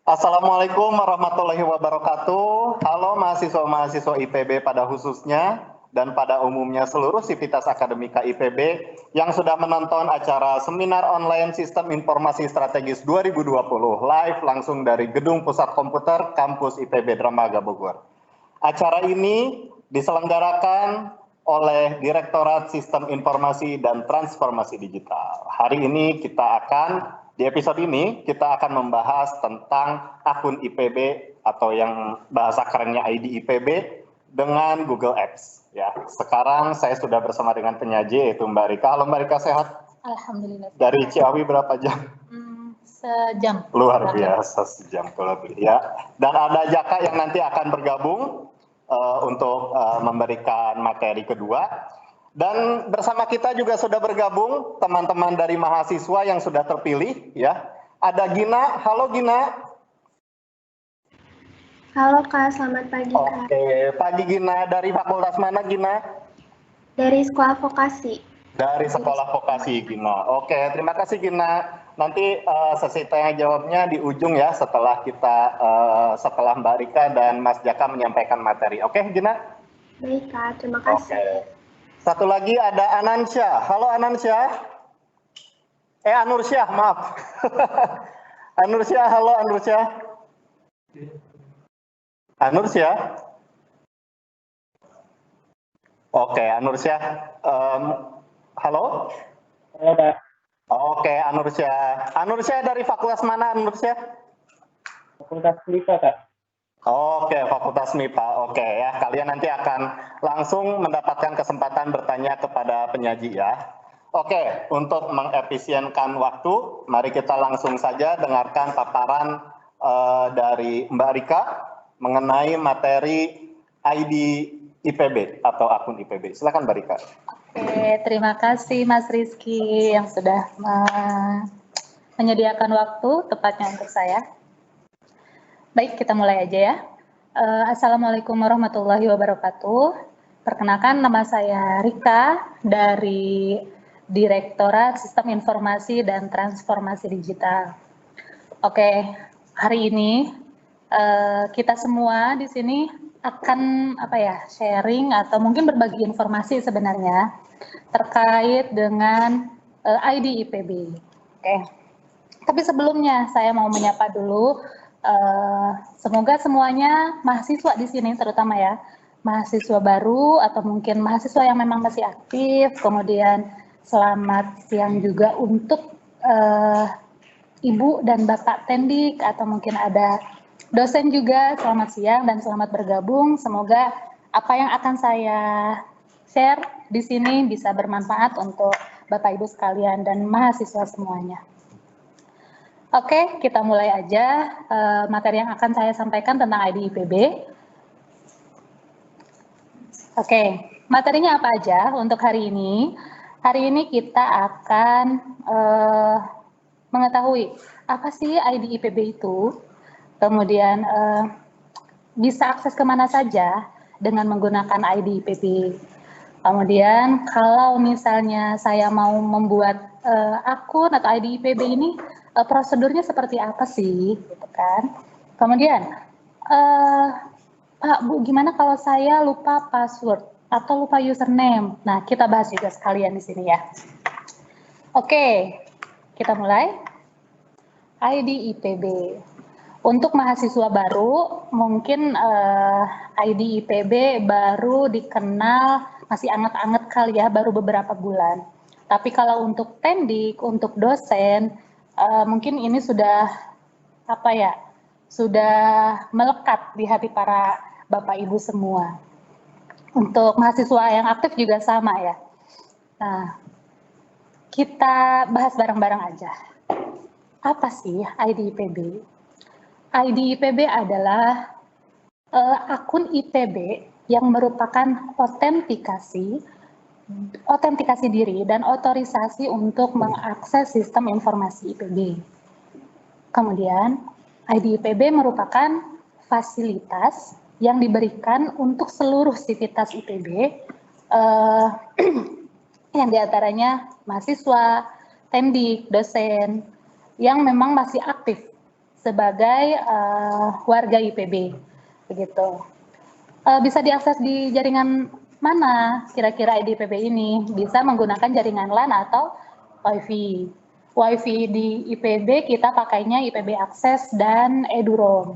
Assalamualaikum warahmatullahi wabarakatuh. Halo mahasiswa-mahasiswa IPB pada khususnya dan pada umumnya seluruh sivitas akademika IPB yang sudah menonton acara Seminar Online Sistem Informasi Strategis 2020 live langsung dari Gedung Pusat Komputer Kampus IPB Dramaga Bogor. Acara ini diselenggarakan oleh Direktorat Sistem Informasi dan Transformasi Digital. Hari ini di episode ini kita akan membahas tentang akun IPB atau yang bahasa kerennya ID IPB dengan Google Apps. Ya, sekarang saya sudah bersama dengan penyaji yaitu Mbak Rika. Halo Mbak Rika, sehat? Alhamdulillah. Dari Ciawi berapa jam? Sejam. Luar biasa, sejam kalau lebih ya. Dan ada Jaka yang nanti akan bergabung untuk memberikan materi kedua. Dan bersama kita juga sudah bergabung teman-teman dari mahasiswa yang sudah terpilih ya. Ada Gina, halo Gina. Halo Kak, selamat pagi Kak. Oke, pagi Gina. Dari fakultas mana Gina? Dari Sekolah Vokasi. Dari Sekolah Vokasi Gina. Oke, terima kasih Gina. Nanti sesi tanya jawabnya di ujung ya setelah setelah Mbak Rika dan Mas Jaka menyampaikan materi. Oke Gina? Baik Kak, terima kasih. Oke. Satu lagi ada Anansyah. Halo Anansyah. Anursyah, maaf. Anursyah, halo Anursyah. Anursyah. Oke, Anursyah. Halo? Halo, Pak. Oke, Anursyah. Anursyah dari fakultas mana, Anursyah? Fakultas MIPA, Kak. Oke, Fakultas MIPA. Oke ya, kalian nanti akan langsung mendapatkan kesempatan bertanya kepada penyaji ya. Oke, untuk mengefisienkan waktu, mari kita langsung saja dengarkan paparan dari Mbak Rika mengenai materi ID IPB atau akun IPB. Silakan Mbak Rika. Oke, terima kasih Mas Rizky yang sudah menyediakan waktu tepatnya untuk saya. Baik, kita mulai aja ya. Assalamualaikum warahmatullahi wabarakatuh. Perkenalkan, nama saya Rika dari Direktorat Sistem Informasi dan Transformasi Digital. Oke, hari ini kita semua di sini akan sharing atau mungkin berbagi informasi sebenarnya terkait dengan ID IPB. Oke. Tapi sebelumnya saya mau menyapa dulu. Semoga semuanya mahasiswa di sini terutama ya, mahasiswa baru atau mungkin mahasiswa yang memang masih aktif, kemudian selamat siang juga untuk Ibu dan Bapak Tendik atau mungkin ada dosen juga, selamat siang dan selamat bergabung. Semoga apa yang akan saya share di sini bisa bermanfaat untuk Bapak Ibu sekalian dan mahasiswa semuanya. Oke, kita mulai aja materi yang akan saya sampaikan tentang ID IPB. Oke, materinya apa aja untuk hari ini? Hari ini kita akan mengetahui apa sih ID IPB itu, kemudian bisa akses kemana saja dengan menggunakan ID IPB. Kemudian kalau misalnya saya mau membuat akun atau ID IPB ini, prosedurnya seperti apa sih, gitu kan? Kemudian, Pak, Bu, gimana kalau saya lupa password atau lupa username? Nah, kita bahas juga sekalian di sini ya. Oke, kita mulai. ID IPB. Untuk mahasiswa baru, mungkin ID IPB baru dikenal, masih anget-anget kali ya, baru beberapa bulan. Tapi kalau untuk tendik, untuk dosen, mungkin ini sudah sudah melekat di hati para Bapak Ibu semua. Untuk mahasiswa yang aktif juga sama ya. Nah, kita bahas bareng-bareng aja. Apa sih ID IPB? ID IPB adalah akun IPB yang merupakan otentikasi diri dan otorisasi untuk mengakses sistem informasi IPB. Kemudian, ID IPB merupakan fasilitas yang diberikan untuk seluruh sivitas IPB, yang diantaranya mahasiswa, tendik, dosen, yang memang masih aktif sebagai warga IPB, begitu. Bisa diakses di jaringan mana kira-kira ID IPB ini? Bisa menggunakan jaringan LAN atau WiFi. WiFi di IPB kita pakainya IPB Akses dan EduRoam.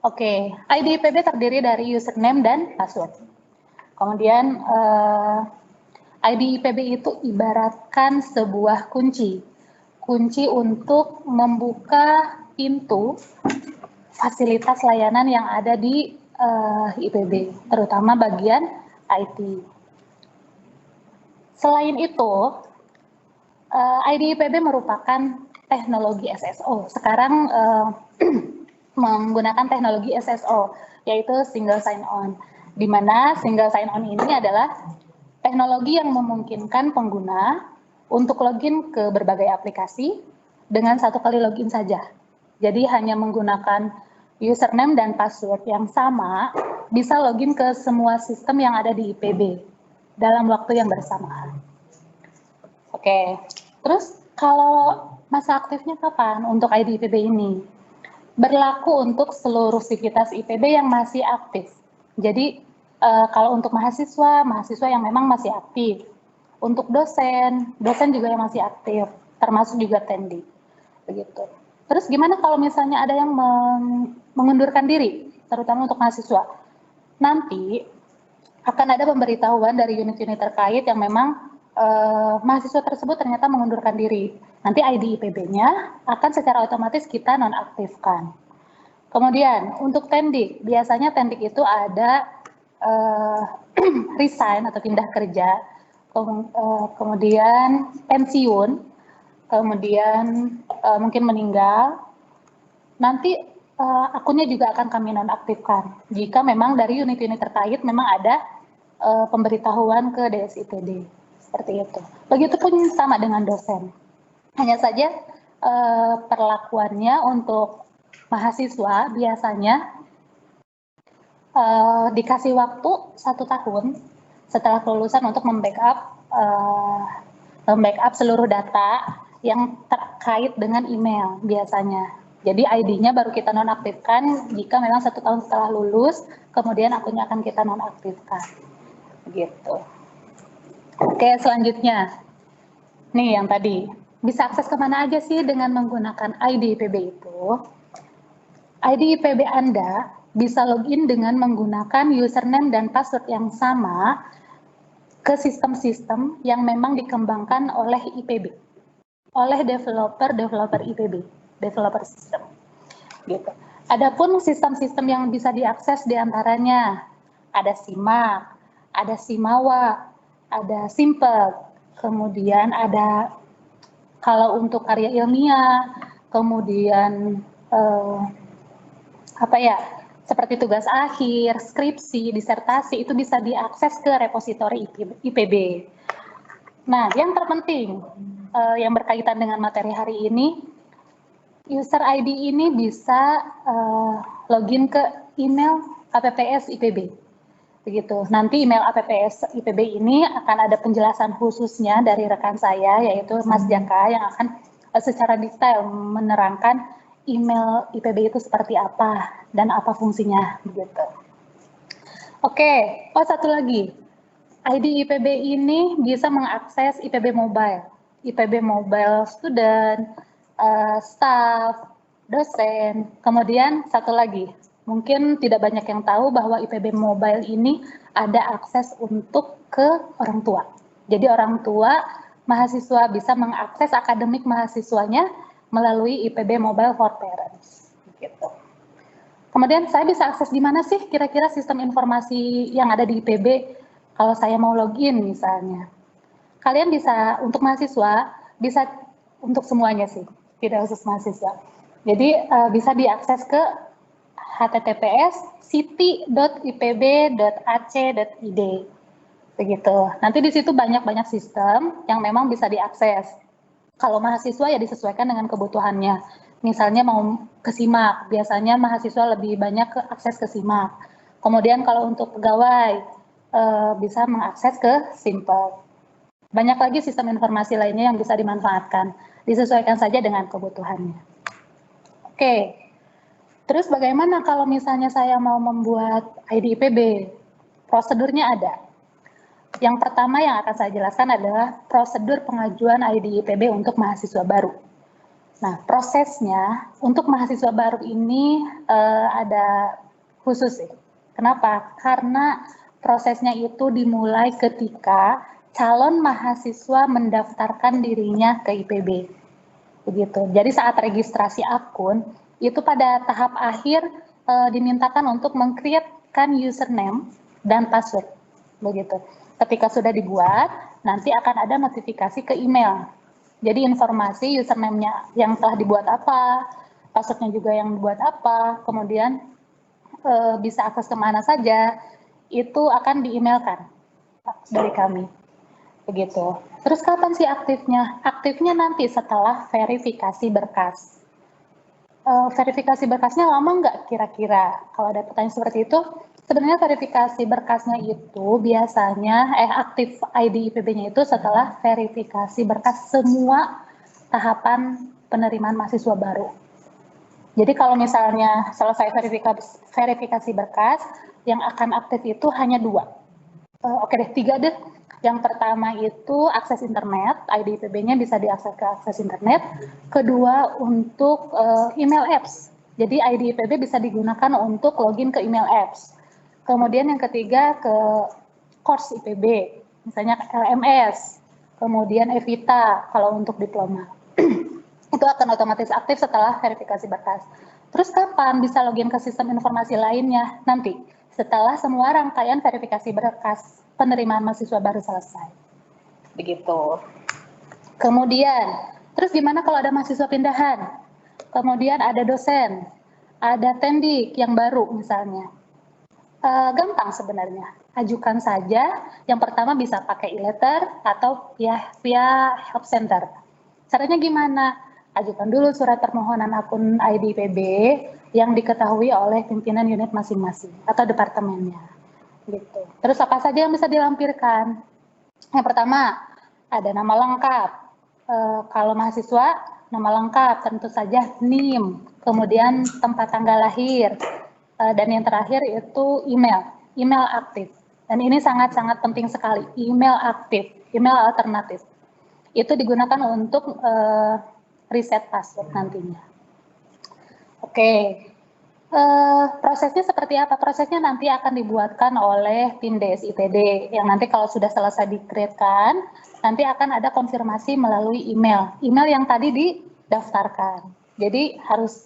Oke, ID IPB terdiri dari username dan password. Kemudian ID IPB itu ibaratkan sebuah kunci untuk membuka pintu fasilitas layanan yang ada di IPB, terutama bagian IT. Selain itu, ID IPB merupakan teknologi SSO. Sekarang menggunakan teknologi SSO, yaitu single sign-on, di mana single sign-on ini adalah teknologi yang memungkinkan pengguna untuk login ke berbagai aplikasi dengan satu kali login saja. Jadi hanya menggunakan username dan password yang sama, bisa login ke semua sistem yang ada di IPB dalam waktu yang bersamaan. Oke, terus kalau masa aktifnya kapan untuk ID IPB ini? Berlaku untuk seluruh sivitas IPB yang masih aktif. Jadi kalau untuk mahasiswa yang memang masih aktif. Untuk dosen juga yang masih aktif, termasuk juga tendi. Begitu. Terus gimana kalau misalnya ada yang mengundurkan diri, terutama untuk mahasiswa? Nanti akan ada pemberitahuan dari unit-unit terkait yang memang mahasiswa tersebut ternyata mengundurkan diri. Nanti ID IPB-nya akan secara otomatis kita nonaktifkan. Kemudian untuk tendik, biasanya tendik itu ada resign atau pindah kerja, kemudian pensiun, kemudian mungkin meninggal. Nanti akunnya juga akan kami nonaktifkan jika memang dari unit-unit terkait memang ada pemberitahuan ke DSIPD, seperti itu. Begitupun sama dengan dosen. Hanya saja perlakuannya untuk mahasiswa biasanya dikasih waktu 1 tahun setelah kelulusan untuk membackup seluruh data yang terkait dengan email biasanya. Jadi ID-nya baru kita nonaktifkan jika memang 1 tahun setelah lulus, kemudian akunnya akan kita nonaktifkan. Begitu. Oke, selanjutnya. Nih yang tadi. Bisa akses kemana aja sih dengan menggunakan ID IPB itu? ID IPB Anda bisa login dengan menggunakan username dan password yang sama ke sistem-sistem yang memang dikembangkan oleh IPB, oleh developer IPB, developer system. Gitu. Adapun sistem-sistem yang bisa diakses diantaranya ada SIMAK, ada SIMAWA, ada SIMPEK, kemudian ada kalau untuk karya ilmiah, kemudian seperti tugas akhir, skripsi, disertasi, itu bisa diakses ke repositori IPB. Nah, yang terpenting, yang berkaitan dengan materi hari ini, user ID ini bisa login ke email APPS IPB. Begitu. Nanti email APPS IPB ini akan ada penjelasan khususnya dari rekan saya, yaitu Mas Jaka, yang akan secara detail menerangkan email IPB itu seperti apa dan apa fungsinya, begitu. Oke, satu lagi. ID IPB ini bisa mengakses IPB Mobile student, staff, dosen. Kemudian satu lagi, mungkin tidak banyak yang tahu bahwa IPB Mobile ini ada akses untuk ke orang tua. Jadi orang tua mahasiswa bisa mengakses akademik mahasiswanya melalui IPB Mobile for Parents. Gitu. Kemudian saya bisa akses di mana sih kira-kira sistem informasi yang ada di IPB kalau saya mau login misalnya. Kalian bisa, untuk mahasiswa, bisa untuk semuanya sih, tidak khusus mahasiswa. Jadi bisa diakses ke https://city.ipb.ac.id. Begitu. Nanti di situ banyak sistem yang memang bisa diakses. Kalau mahasiswa ya disesuaikan dengan kebutuhannya. Misalnya mau ke SIMAK, biasanya mahasiswa lebih banyak akses ke SIMAK. Kemudian kalau untuk pegawai, bisa mengakses ke SIMPEK. Banyak lagi sistem informasi lainnya yang bisa dimanfaatkan. Disesuaikan saja dengan kebutuhannya. Oke, terus bagaimana kalau misalnya saya mau membuat ID IPB? Prosedurnya ada. Yang pertama yang akan saya jelaskan adalah prosedur pengajuan ID IPB untuk mahasiswa baru. Nah, prosesnya untuk mahasiswa baru ini ada khusus sih. Kenapa? Karena prosesnya itu dimulai ketika calon mahasiswa mendaftarkan dirinya ke IPB. Begitu. Jadi saat registrasi akun, itu pada tahap akhir dimintakan untuk meng-create-kan username dan password. Begitu. Ketika sudah dibuat, nanti akan ada notifikasi ke email. Jadi informasi username-nya yang telah dibuat apa, password-nya juga yang dibuat apa, kemudian bisa akses kemana saja, itu akan di-emailkan dari kami. Begitu. Terus kapan sih aktifnya? Aktifnya nanti setelah verifikasi berkas. Verifikasi berkasnya lama nggak kira-kira? Kalau ada pertanyaan seperti itu, sebenarnya verifikasi berkasnya itu biasanya aktif ID IPB-nya itu setelah verifikasi berkas semua tahapan penerimaan mahasiswa baru. Jadi kalau misalnya selesai verifikasi berkas, yang akan aktif itu hanya 2. Oke deh, 3 deh. Yang pertama itu akses internet, ID IPB-nya bisa diakses ke akses internet. Kedua untuk email apps. Jadi ID IPB bisa digunakan untuk login ke email apps. Kemudian yang ketiga ke course IPB, misalnya LMS, kemudian Evita kalau untuk diploma. Itu akan otomatis aktif setelah verifikasi berkas. Terus kapan bisa login ke sistem informasi lainnya? Nanti, setelah semua rangkaian verifikasi berkas penerimaan mahasiswa baru selesai. Begitu. Kemudian, terus gimana kalau ada mahasiswa pindahan? Kemudian ada dosen, ada tendik yang baru misalnya. Gampang sebenarnya. Ajukan saja, yang pertama bisa pakai e-letter atau via help center. Caranya gimana? Ajukan dulu surat permohonan akun ID IPB yang diketahui oleh pimpinan unit masing-masing atau departemennya. Gitu. Terus apa saja yang bisa dilampirkan? Yang pertama, ada nama lengkap. Kalau mahasiswa, nama lengkap tentu saja NIM, kemudian tempat tanggal lahir, dan yang terakhir itu email aktif. Dan ini sangat-sangat penting sekali, email aktif, email alternatif. Itu digunakan untuk reset password nantinya. Oke. Prosesnya seperti apa? Prosesnya nanti akan dibuatkan oleh tim DSIPD yang nanti kalau sudah selesai di-create-kan, nanti akan ada konfirmasi melalui email yang tadi didaftarkan. Jadi harus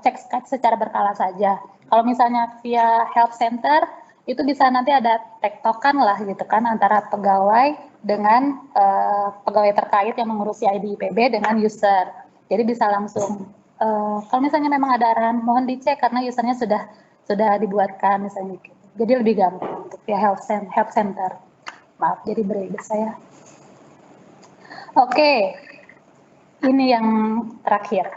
cek secara berkala saja. Kalau misalnya via help center, itu bisa nanti ada tektokan lah gitu kan antara pegawai dengan pegawai terkait yang mengurusi ID IPB dengan user. Jadi bisa langsung kalau misalnya memang ada arahan, mohon dicek karena usernya sudah dibuatkan misalnya gitu. Jadi lebih gampang untuk via help center. Maaf, jadi berbeda saya. Oke, ini yang terakhir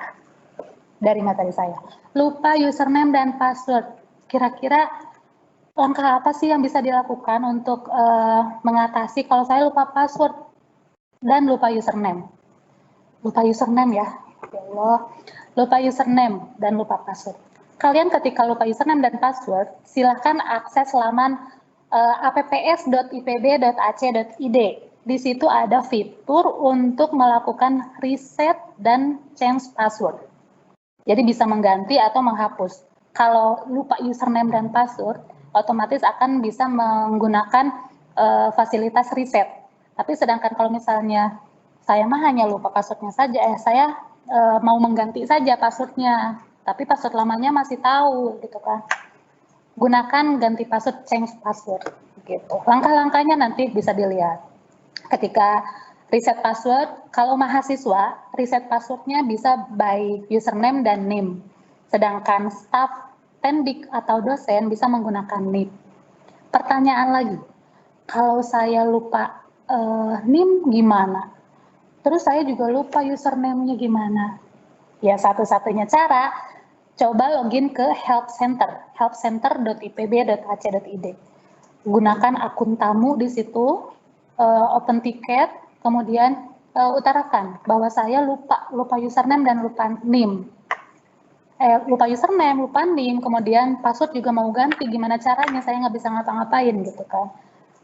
dari materi saya. Lupa username dan password. Kira-kira langkah apa sih yang bisa dilakukan untuk mengatasi kalau saya lupa password dan lupa username? Lupa username ya, ya Allah. Lupa username dan lupa password. Kalian ketika lupa username dan password, silakan akses laman apps.ipb.ac.id. Di situ ada fitur untuk melakukan reset dan change password. Jadi bisa mengganti atau menghapus. Kalau lupa username dan password, otomatis akan bisa menggunakan fasilitas reset. Tapi sedangkan kalau misalnya saya mah hanya lupa passwordnya saja, saya mau mengganti saja passwordnya, tapi password lamanya masih tahu, gitu kan. Gunakan ganti password, change password, gitu. Langkah-langkahnya nanti bisa dilihat. Ketika reset password, kalau mahasiswa, reset passwordnya bisa by username dan name. Sedangkan staff, tendik, atau dosen bisa menggunakan NIM. Pertanyaan lagi, kalau saya lupa NIM gimana? Terus saya juga lupa username-nya gimana. Ya satu-satunya cara, coba login ke help center, helpcenter.ipb.ac.id. Gunakan akun tamu di situ, open ticket, kemudian utarakan bahwa saya lupa username dan lupa NIM. lupa username, lupa NIM, kemudian password juga mau ganti, gimana caranya, saya nggak bisa ngapa-ngapain gitu kan.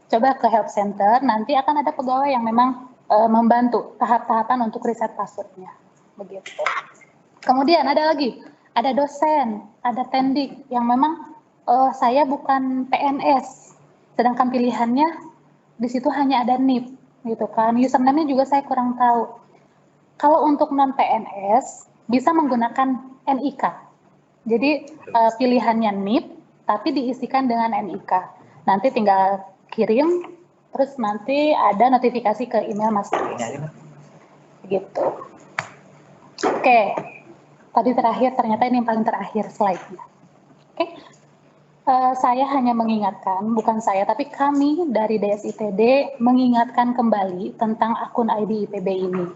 Coba ke help center, nanti akan ada pegawai yang memang membantu tahap-tahapan untuk reset passwordnya, begitu. Kemudian ada lagi, ada dosen, ada tendik yang memang saya bukan PNS, sedangkan pilihannya di situ hanya ada NIP, gitu kan. Username-nya juga saya kurang tahu. Kalau untuk non PNS bisa menggunakan NIK. Jadi pilihannya NIP, tapi diisikan dengan NIK. Nanti tinggal kirim, terus nanti ada notifikasi ke email masing-masing. Gitu. Oke, tadi terakhir, ternyata ini yang paling terakhir slide-nya. Oke, saya hanya mengingatkan, bukan saya, tapi kami dari DSITD mengingatkan kembali tentang akun ID IPB ini.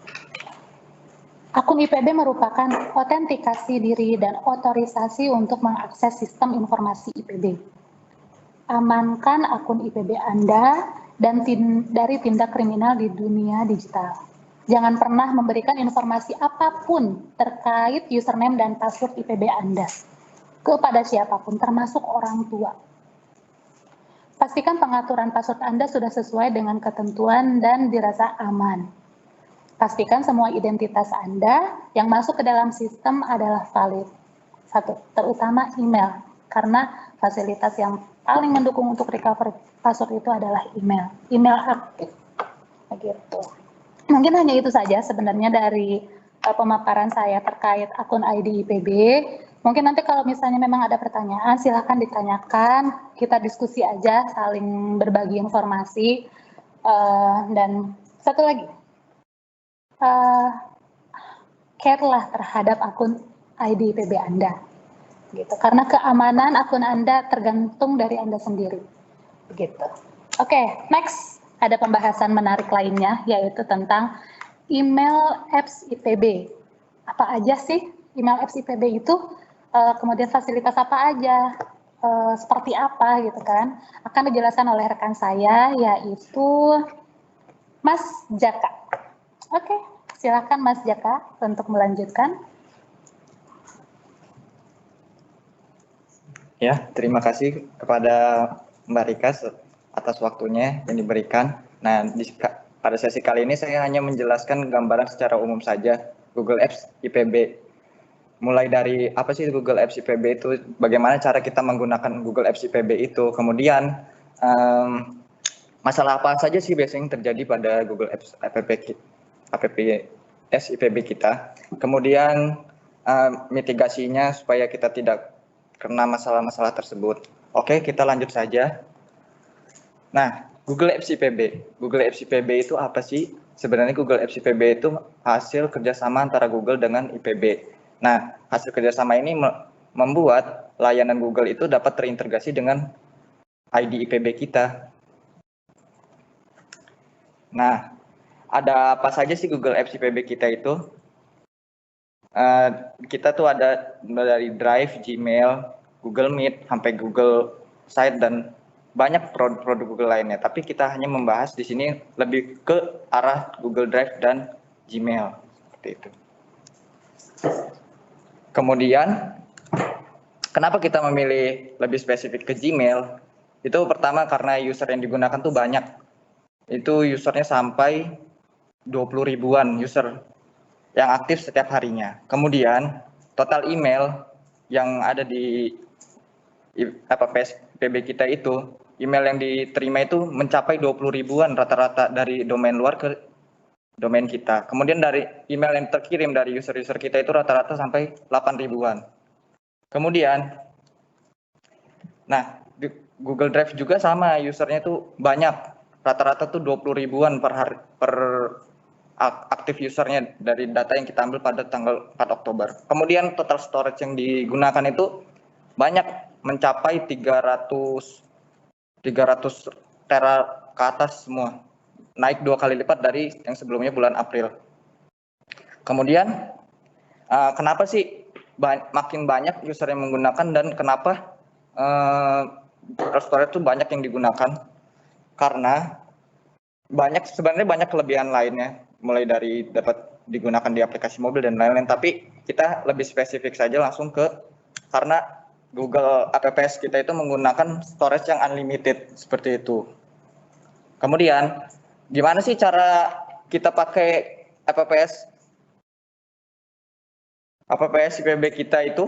Akun IPB merupakan autentikasi diri dan otorisasi untuk mengakses sistem informasi IPB. Amankan akun IPB Anda dan dari tindak kriminal di dunia digital. Jangan pernah memberikan informasi apapun terkait username dan password IPB Anda kepada siapapun, termasuk orang tua. Pastikan pengaturan password Anda sudah sesuai dengan ketentuan dan dirasa aman. Pastikan semua identitas Anda yang masuk ke dalam sistem adalah valid. 1. Terutama email, karena fasilitas yang paling mendukung untuk recover password itu adalah email. Email aktif. Begitu. Mungkin hanya itu saja sebenarnya dari pemaparan saya terkait akun ID IPB. Mungkin nanti kalau misalnya memang ada pertanyaan, silahkan ditanyakan. Kita diskusi aja, saling berbagi informasi. Dan satu lagi, care-lah terhadap akun ID IPB Anda. Gitu. Karena keamanan akun Anda tergantung dari Anda sendiri. Begitu. Oke, next. Ada pembahasan menarik lainnya, yaitu tentang email apps IPB. Apa aja sih email apps IPB itu? Kemudian fasilitas apa aja? Seperti apa gitu kan? Akan dijelaskan oleh rekan saya, yaitu Mas Jaka. Oke, silakan Mas Jaka untuk melanjutkan. Ya, terima kasih kepada Mbak Rika atas waktunya yang diberikan. Nah, pada sesi kali ini saya hanya menjelaskan gambaran secara umum saja Google Apps IPB. Mulai dari apa sih Google Apps IPB itu, bagaimana cara kita menggunakan Google Apps IPB itu, kemudian masalah apa saja sih biasanya yang terjadi pada Google Apps IPB kita, kemudian mitigasinya supaya kita tidak kena masalah-masalah tersebut. Oke, kita lanjut saja. Nah, Google Apps IPB. Google Apps IPB itu apa sih? Sebenarnya Google Apps IPB itu hasil kerjasama antara Google dengan IPB. Nah, hasil kerjasama ini membuat layanan Google itu dapat terintegrasi dengan ID IPB kita. Nah, ada apa saja sih Google Apps IPB kita itu? Kita tuh ada dari Drive, Gmail, Google Meet, sampai Google Site, dan banyak produk Google lainnya. Tapi kita hanya membahas di sini lebih ke arah Google Drive dan Gmail, seperti itu. Kemudian, kenapa kita memilih lebih spesifik ke Gmail? Itu pertama karena user yang digunakan tuh banyak. Itu usernya sampai 20 ribuan user yang aktif setiap harinya. Kemudian total email yang ada di PSPB kita itu, email yang diterima itu mencapai 20 ribuan rata-rata dari domain luar ke domain kita. Kemudian dari email yang terkirim dari user-user kita itu rata-rata sampai 8 ribuan. Kemudian, nah di Google Drive juga sama, usernya itu banyak, rata-rata tuh 20 ribuan per hari, per aktif usernya dari data yang kita ambil pada tanggal 4 Oktober. Kemudian total storage yang digunakan itu banyak, mencapai 300 tera ke atas semua. Naik 2 kali lipat dari yang sebelumnya bulan April. Kemudian kenapa sih makin banyak user yang menggunakan, dan kenapa storage itu banyak yang digunakan? Karena sebenarnya banyak kelebihan lainnya, mulai dari dapat digunakan di aplikasi mobil dan lain-lain. Tapi kita lebih spesifik saja langsung karena Google Apps kita itu menggunakan storage yang unlimited seperti itu. Kemudian, gimana sih cara kita pakai apps IPB kita itu?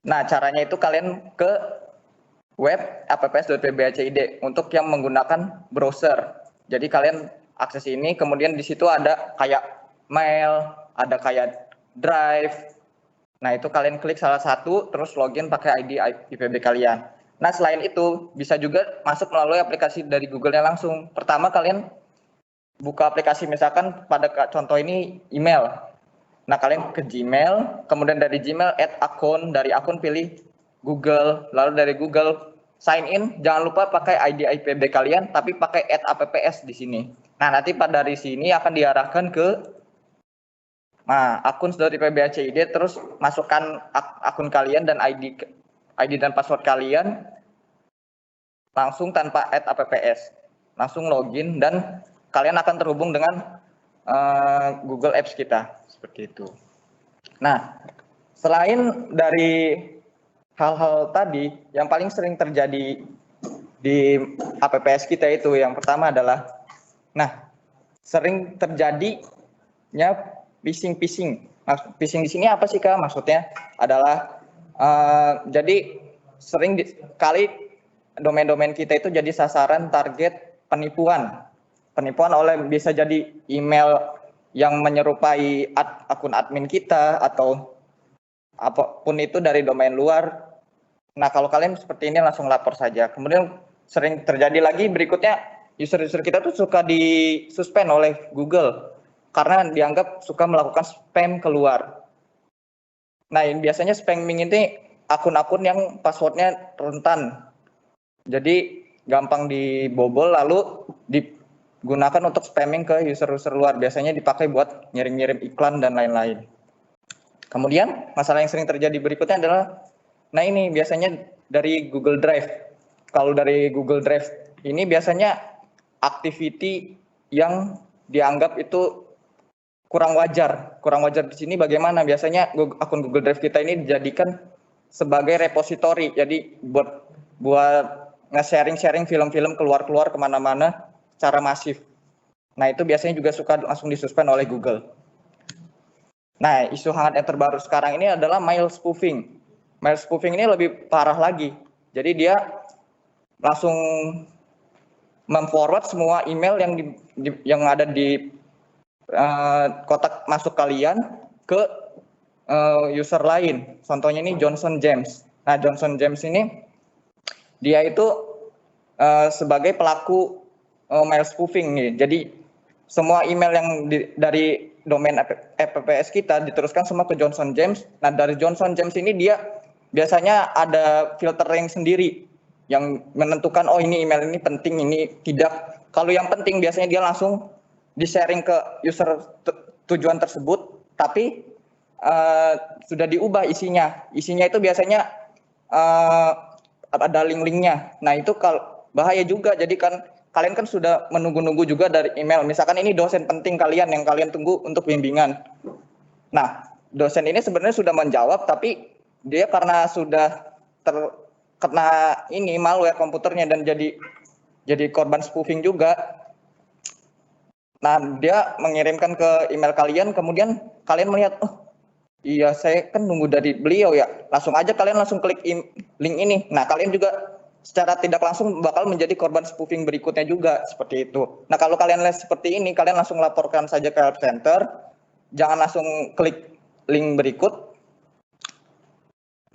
Nah, caranya itu kalian ke web apps.pbacid untuk yang menggunakan browser. Jadi kalian akses ini, kemudian di situ ada kayak mail, ada kayak drive. Nah, itu kalian klik salah satu, terus login pakai ID IPB kalian. Nah, selain itu, bisa juga masuk melalui aplikasi dari Google-nya langsung. Pertama, kalian buka aplikasi, misalkan pada contoh ini email. Nah, kalian ke Gmail, kemudian dari Gmail add akun, dari akun pilih Google, lalu dari Google sign in, jangan lupa pakai ID IPB kalian, tapi pakai add apps di sini. Nah, nanti dari sini akan diarahkan ke akun.ipbacid, terus masukkan akun kalian dan ID dan password kalian langsung tanpa add apps, langsung login dan kalian akan terhubung dengan Google Apps kita seperti itu. Nah, selain dari hal-hal tadi yang paling sering terjadi di apps kita itu, yang pertama adalah, sering terjadinya phishing. Phishing di sini apa sih Kak? Maksudnya adalah jadi sering kali domain-domain kita itu jadi sasaran target penipuan oleh, bisa jadi email yang menyerupai akun admin kita atau apapun itu dari domain luar. Nah, kalau kalian seperti ini langsung lapor saja. Kemudian sering terjadi lagi berikutnya, user-user kita tuh suka disuspend oleh Google karena dianggap suka melakukan spam keluar. Nah, ini biasanya spamming ini akun-akun yang passwordnya rentan. Jadi gampang dibobol lalu digunakan untuk spamming ke user-user luar. Biasanya dipakai buat ngirim-ngirim iklan dan lain-lain. Kemudian masalah yang sering terjadi berikutnya adalah, ini biasanya dari Google Drive. Kalau dari Google Drive ini biasanya activity yang dianggap itu kurang wajar. Kurang wajar di sini bagaimana? Biasanya akun Google Drive kita ini dijadikan sebagai repository. Jadi buat nge-sharing film-film keluar kemana-mana secara masif. Nah, itu biasanya juga suka langsung disuspend oleh Google. Nah, isu hangat yang terbaru sekarang ini adalah mail spoofing. Mail spoofing ini lebih parah lagi. Jadi dia langsung memforward semua email yang ada di kotak masuk kalian ke user lain. Contohnya ini Johnson James. Nah, Johnson James ini dia itu sebagai pelaku mail spoofing nih. Jadi semua email yang dari domain apps kita diteruskan semua ke Johnson James. Nah, dari Johnson James ini dia biasanya ada filtering sendiri yang menentukan, oh ini email ini penting, ini tidak. Kalau yang penting biasanya dia langsung di-sharing ke user tujuan tersebut, tapi sudah diubah isinya. Isinya itu biasanya ada link-linknya. Nah, itu kalau bahaya juga. Jadi kan kalian kan sudah menunggu-nunggu juga dari email. Misalkan ini dosen penting kalian yang kalian tunggu untuk bimbingan. Nah, dosen ini sebenarnya sudah menjawab, tapi dia karena sudah terkena ini malware komputernya dan jadi korban spoofing juga. Nah, dia mengirimkan ke email kalian, kemudian kalian melihat, oh iya saya kan nunggu dari beliau ya. Langsung aja kalian langsung klik link ini. Nah, kalian juga secara tidak langsung bakal menjadi korban spoofing berikutnya juga, seperti itu. Nah, kalau kalian lihat seperti ini, kalian langsung laporkan saja ke help center. Jangan langsung klik link berikut.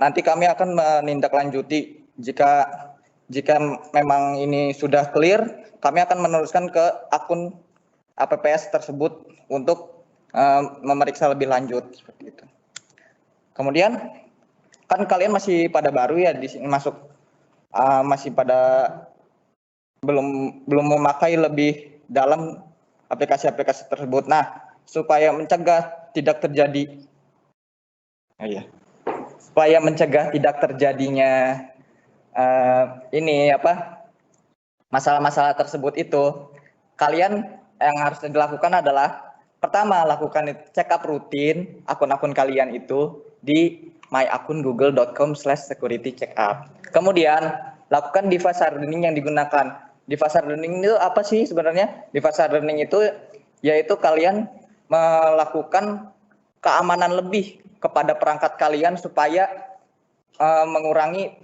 Nanti kami akan menindaklanjuti. Jika memang ini sudah clear, kami akan meneruskan ke akun apps tersebut untuk memeriksa lebih lanjut, seperti itu. Kemudian kan kalian masih pada baru ya di sini masih pada belum memakai lebih dalam aplikasi-aplikasi tersebut. Nah, supaya mencegah tidak terjadi terjadinya masalah-masalah tersebut itu, kalian yang harus dilakukan adalah pertama lakukan check up rutin akun-akun kalian itu di myakun.google.com/security-checkup. Kemudian lakukan device hardening yang digunakan. Device hardening itu apa sih sebenarnya? Device hardening itu yaitu kalian melakukan keamanan lebih kepada perangkat kalian supaya mengurangi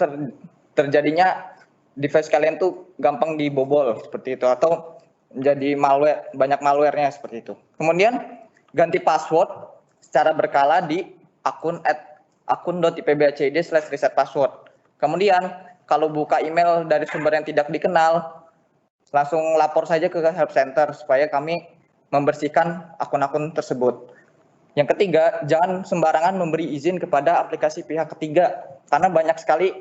terjadinya device kalian tuh gampang dibobol seperti itu atau menjadi malware, banyak malwarenya seperti itu. Kemudian ganti password secara berkala di akun.ipbacid/reset password. Kemudian kalau buka email dari sumber yang tidak dikenal, langsung lapor saja ke help center supaya kami membersihkan akun-akun tersebut. Yang ketiga, jangan sembarangan memberi izin kepada aplikasi pihak ketiga karena banyak sekali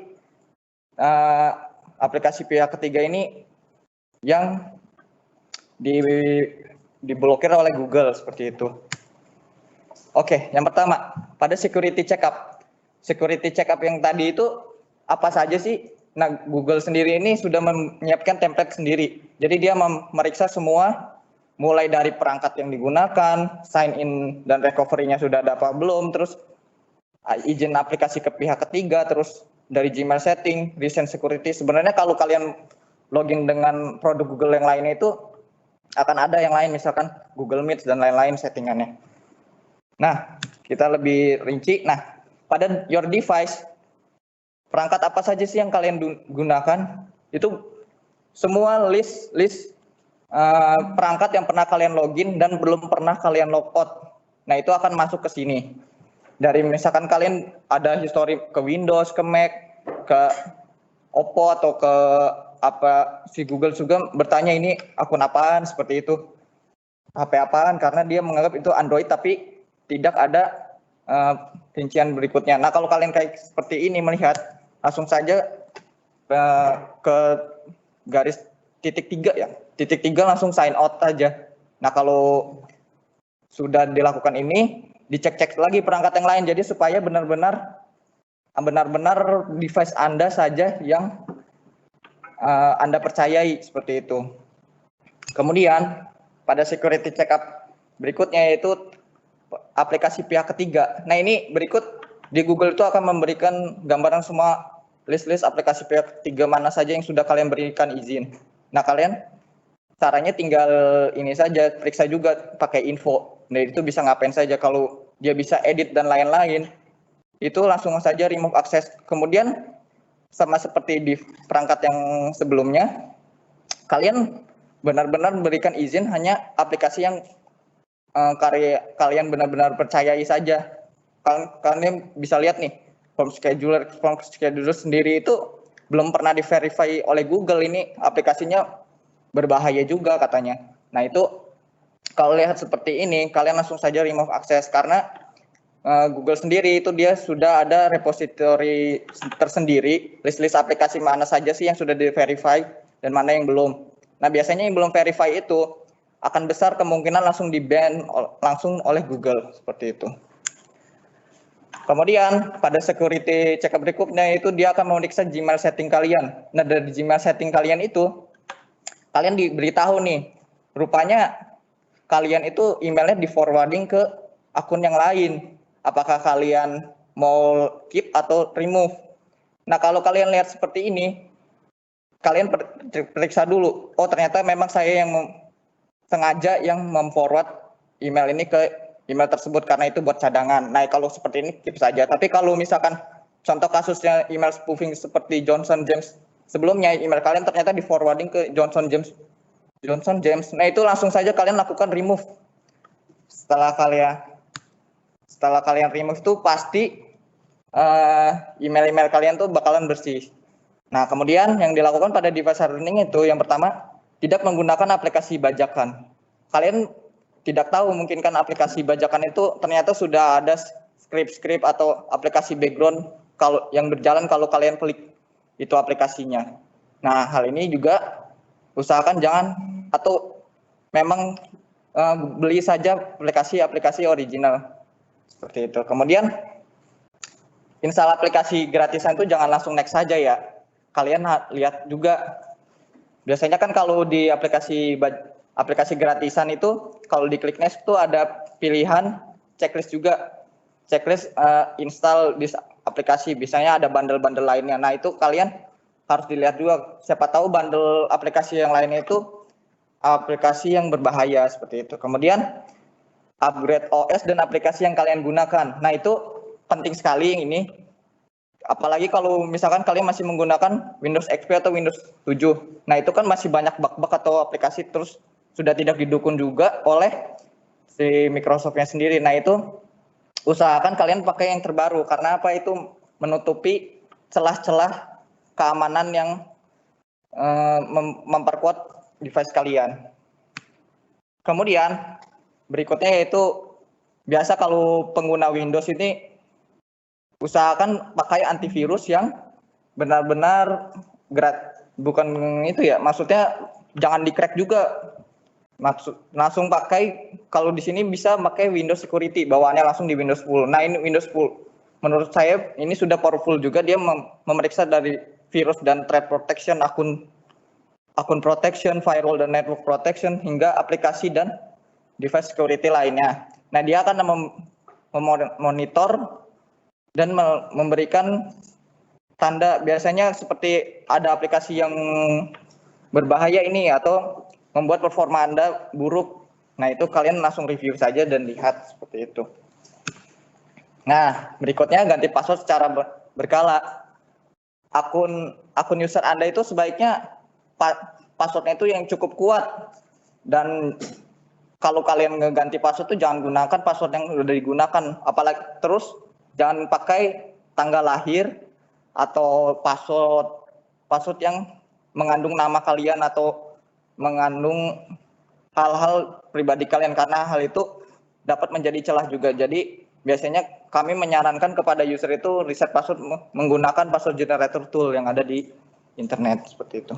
aplikasi pihak ketiga ini yang diblokir oleh Google seperti itu. Oke, yang pertama pada security checkup. Security checkup yang tadi itu apa saja sih? Nah, Google sendiri ini sudah menyiapkan template sendiri. Jadi dia memeriksa semua mulai dari perangkat yang digunakan, sign in dan recovery-nya sudah ada apa belum, terus izin aplikasi ke pihak ketiga, terus dari Gmail setting, recent security. Sebenarnya kalau kalian login dengan produk Google yang lainnya itu akan ada yang lain, misalkan Google Meet dan lain-lain settingannya. Nah, kita lebih rinci. Nah, pada your device, perangkat apa saja sih yang kalian gunakan? Itu semua list perangkat yang pernah kalian login dan belum pernah kalian logout. Nah, itu akan masuk ke sini. Dari misalkan kalian ada history ke Windows, ke Mac, ke Oppo atau ke apa si Google juga bertanya ini akun apaan seperti itu. HP apaan karena dia menganggap itu Android tapi tidak ada rincian berikutnya. Nah, kalau kalian kayak seperti ini melihat langsung saja ke garis titik 3 ya. Titik 3 langsung sign out aja. Nah, kalau sudah dilakukan ini, dicek-cek lagi perangkat yang lain jadi supaya benar-benar device Anda saja yang Anda percayai seperti itu. Kemudian pada security checkup berikutnya yaitu aplikasi pihak ketiga. Nah, ini berikut di Google itu akan memberikan gambaran semua list-list aplikasi pihak ketiga mana saja yang sudah kalian berikan izin. Nah, kalian caranya tinggal ini saja, periksa juga pakai info. Nah, itu bisa ngapain saja. Kalau dia bisa edit dan lain-lain, itu langsung saja remove access. Kemudian sama seperti di perangkat yang sebelumnya, kalian benar-benar memberikan izin hanya aplikasi yang kalian benar-benar percayai saja. Kalian bisa lihat nih, form scheduler sendiri itu belum pernah di-verify oleh Google, ini aplikasinya berbahaya juga katanya. Nah, itu kalau lihat seperti ini, kalian langsung saja remove access karena Google sendiri itu dia sudah ada repository tersendiri, list-list aplikasi mana saja sih yang sudah di-verify dan mana yang belum. Nah, biasanya yang belum verify itu akan besar kemungkinan langsung di-ban langsung oleh Google, seperti itu. Kemudian pada security checkup berikutnya itu dia akan memeriksa Gmail setting kalian. Nah, dari Gmail setting kalian itu, kalian diberitahu nih, rupanya kalian itu emailnya di-forwarding ke akun yang lain. Apakah kalian mau keep atau remove? Nah, kalau kalian lihat seperti ini, kalian periksa dulu. Oh, ternyata memang saya yang sengaja yang memforward email ini ke email tersebut karena itu buat cadangan. Nah, kalau seperti ini keep saja. Tapi kalau misalkan contoh kasusnya email spoofing seperti Johnson James sebelumnya, email kalian ternyata di-forwarding ke Johnson James. Nah, itu langsung saja kalian lakukan remove. Setelah kalian remove itu pasti email-email kalian tuh bakalan bersih. Nah, kemudian yang dilakukan pada device hardening itu yang pertama, tidak menggunakan aplikasi bajakan. Kalian tidak tahu mungkin kan aplikasi bajakan itu ternyata sudah ada script atau aplikasi background kalau yang berjalan kalau kalian klik itu aplikasinya. Nah, hal ini juga usahakan jangan atau memang beli saja aplikasi original. Seperti itu. Kemudian install aplikasi gratisan itu jangan langsung next saja ya. Kalian lihat juga biasanya kan kalau di aplikasi aplikasi gratisan itu kalau di Qliknest itu ada pilihan checklist juga. Checklist install di aplikasi, biasanya ada bundle-bundle lainnya. Nah, itu kalian harus dilihat juga. Siapa tahu bundle aplikasi yang lainnya itu aplikasi yang berbahaya seperti itu. Kemudian upgrade OS dan aplikasi yang kalian gunakan. Nah, itu penting sekali ini. Apalagi kalau misalkan kalian masih menggunakan Windows XP atau Windows 7. Nah, itu kan masih banyak bug-bug atau aplikasi terus sudah tidak didukung juga oleh si Microsoft-nya sendiri. Nah, itu usahakan kalian pakai yang terbaru. Karena apa? Itu menutupi celah-celah keamanan yang memperkuat device kalian. Kemudian berikutnya yaitu biasa kalau pengguna Windows ini usahakan pakai antivirus yang benar-benar bukan itu ya, maksudnya jangan di-crack juga. Langsung pakai, kalau di sini bisa pakai Windows Security, bawaannya langsung di Windows 10. Nah, ini Windows 10 menurut saya ini sudah powerful juga, dia memeriksa dari virus dan threat protection, akun protection, firewall dan network protection, hingga aplikasi dan device security lainnya. Nah, dia akan memonitor dan memberikan tanda, biasanya seperti ada aplikasi yang berbahaya ini atau membuat performa Anda buruk. Nah, itu kalian langsung review saja dan lihat seperti itu. Nah, berikutnya ganti password secara berkala. Akun user Anda itu sebaiknya passwordnya itu yang cukup kuat. Dan kalau kalian ngeganti password itu jangan gunakan password yang sudah digunakan. Apalagi terus jangan pakai tanggal lahir atau password yang mengandung nama kalian atau mengandung hal-hal pribadi kalian, karena hal itu dapat menjadi celah juga. Jadi biasanya kami menyarankan kepada user itu reset password menggunakan password generator tool yang ada di internet seperti itu.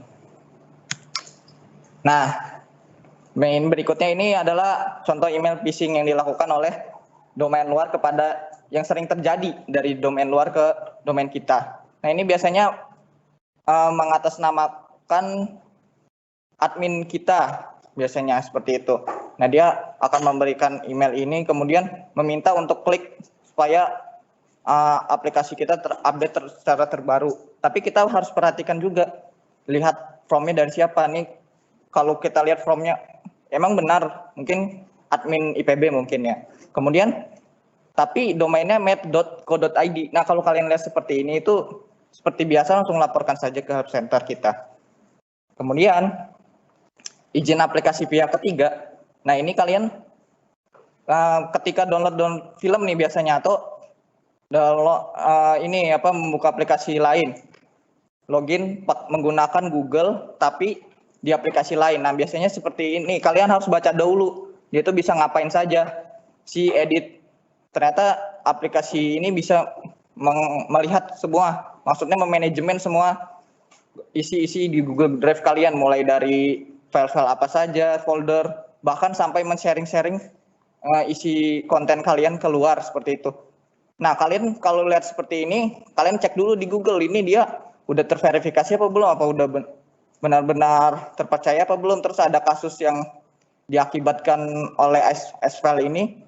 Nah, berikutnya ini adalah contoh email phishing yang dilakukan oleh domain luar kepada yang sering terjadi dari domain luar ke domain kita. Nah, ini biasanya mengatasnamakan admin kita, biasanya seperti itu. Nah, dia akan memberikan email ini, kemudian meminta untuk klik supaya aplikasi kita terupdate secara terbaru. Tapi kita harus perhatikan juga, lihat from-nya dari siapa nih. Kalau kita lihat from-nya, emang benar, mungkin admin IPB mungkin ya. Kemudian tapi domainnya met.co.id. Nah, kalau kalian lihat seperti ini itu seperti biasa langsung laporkan saja ke help center kita. Kemudian izin aplikasi pihak ketiga. Nah, ini kalian ketika download film nih biasanya atau download membuka aplikasi lain. Login menggunakan Google tapi di aplikasi lain. Nah, biasanya seperti ini. Kalian harus baca dahulu. Dia itu bisa ngapain saja. Si edit, ternyata aplikasi ini bisa melihat semua, maksudnya memanajemen semua isi-isi di Google Drive kalian, mulai dari file-file apa saja, folder, bahkan sampai men-sharing isi konten kalian keluar seperti itu. Nah, kalian kalau lihat seperti ini, kalian cek dulu di Google, ini dia udah terverifikasi apa belum, apa udah benar-benar terpercaya apa belum, terus ada kasus yang diakibatkan oleh S-file ini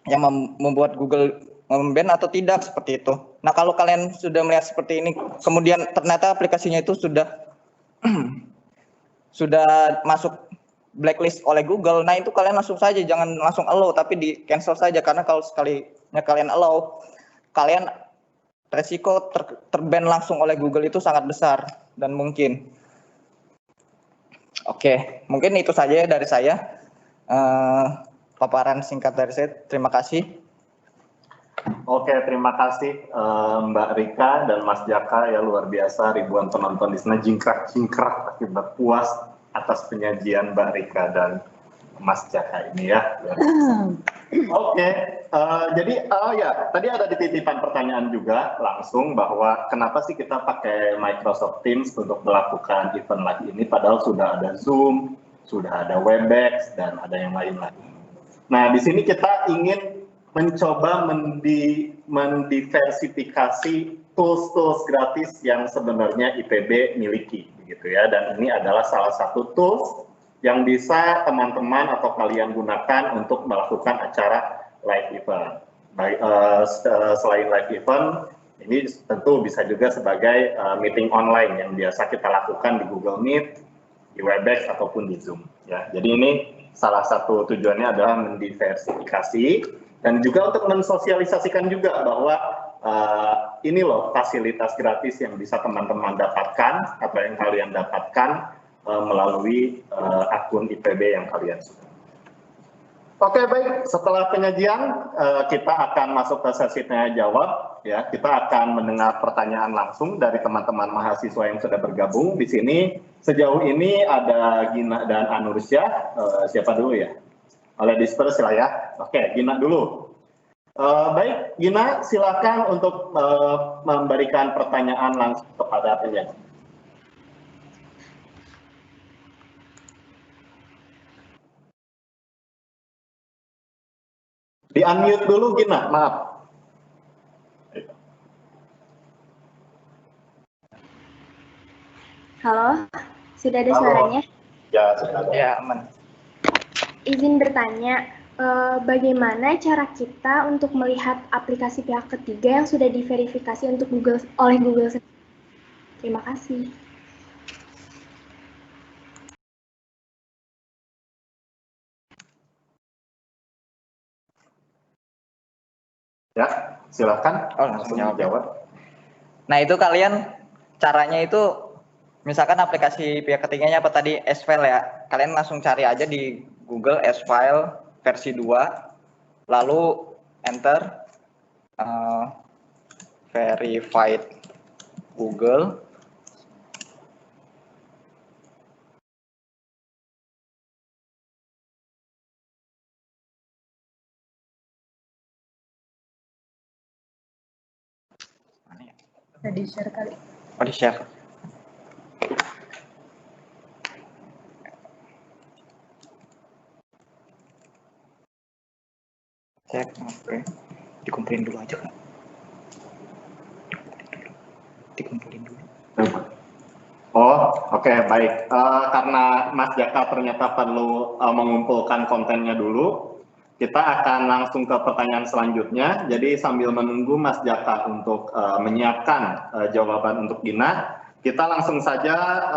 yang membuat Google memban atau tidak, seperti itu. Nah, kalau kalian sudah melihat seperti ini, kemudian ternyata aplikasinya itu sudah masuk blacklist oleh Google, nah itu kalian langsung saja, jangan langsung allow, tapi di cancel saja, karena kalau sekalinya kalian allow, kalian resiko terban langsung oleh Google itu sangat besar dan mungkin. Oke, mungkin itu saja dari saya. Paparan singkat dari saya. Terima kasih. Oke, terima kasih Mbak Rika dan Mas Jaka, ya luar biasa, ribuan penonton di sana jingkrak akibat puas atas penyajian Mbak Rika dan Mas Jaka ini ya. Oke, jadi tadi ada di titipan pertanyaan juga langsung bahwa kenapa sih kita pakai Microsoft Teams untuk melakukan event like ini, padahal sudah ada Zoom, sudah ada Webex dan ada yang lain-lain. Nah, di sini kita ingin mencoba mendiversifikasi tools-tools gratis yang sebenarnya IPB miliki, begitu ya. Dan ini adalah salah satu tools yang bisa teman-teman atau kalian gunakan untuk melakukan acara live event. Selain live event, ini tentu bisa juga sebagai meeting online yang biasa kita lakukan di Google Meet, di Webex ataupun di Zoom. Ya, jadi ini salah satu tujuannya adalah mendiversifikasi dan juga untuk mensosialisasikan juga bahwa ini loh fasilitas gratis yang bisa teman-teman dapatkan atau yang kalian dapatkan melalui akun IPB yang kalian suka. Oke, baik. Setelah penyajian, kita akan masuk ke sesi tanya jawab. Ya, kita akan mendengar pertanyaan langsung dari teman-teman mahasiswa yang sudah bergabung di sini. Sejauh ini ada Gina dan Anursyah. Siapa dulu ya? Oleh disperse lah ya. Oke, Gina dulu. Baik, Gina, silakan untuk memberikan pertanyaan langsung kepada penyaji. Di-unmute dulu, Gina, maaf. Halo, sudah ada suaranya? Ya, sudah ada. Ya, aman. Izin bertanya, bagaimana cara kita untuk melihat aplikasi pihak ketiga yang sudah diverifikasi untuk oleh Google? Terima kasih. Ya, silakan. Langsung jawab. Nah, itu kalian caranya itu misalkan aplikasi pihak ketiganya apa tadi S-File ya. Kalian langsung cari aja di Google S-File versi 2 lalu enter verified Google. Bisa di-share kali. Oh, di-share. Cek, oke. Dikumpulin dulu aja, Kak. Dikumpulin dulu. Oh, oke, baik. Karena Mas Jaka ternyata perlu mengumpulkan kontennya dulu, kita akan langsung ke pertanyaan selanjutnya. Jadi sambil menunggu Mas Jaka untuk menyiapkan jawaban untuk Gina, kita langsung saja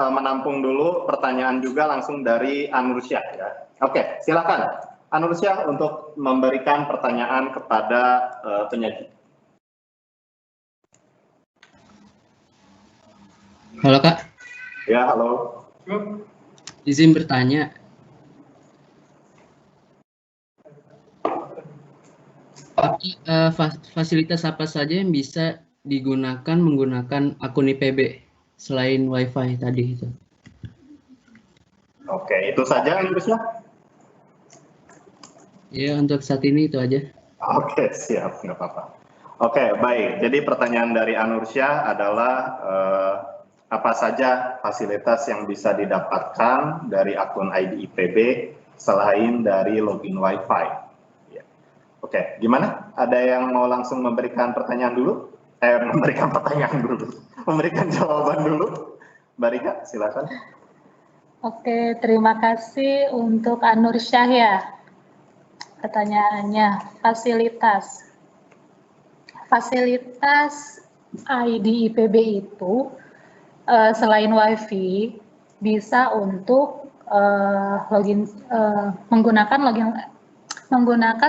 menampung dulu pertanyaan juga langsung dari Anursyah ya. Oke, silakan Anursyah untuk memberikan pertanyaan kepada penyaji. Halo Kak. Ya, halo. Izin bertanya. Fasilitas apa saja yang bisa digunakan menggunakan akun IPB selain WiFi tadi itu? Oke, itu saja Anursyah. Ya, untuk saat ini itu aja. Oke, siap, nggak apa-apa. Oke, baik. Jadi pertanyaan dari Anursyah adalah apa saja fasilitas yang bisa didapatkan dari akun ID IPB selain dari login Wi-Fi. Ya. Oke, gimana? Ada yang mau langsung memberikan pertanyaan dulu? Memberikan pertanyaan dulu. Memberikan jawaban dulu. Mbak Rika, silakan. Oke, terima kasih untuk Anursyah ya. Pertanyaannya, fasilitas ID IPB itu selain WiFi bisa untuk menggunakan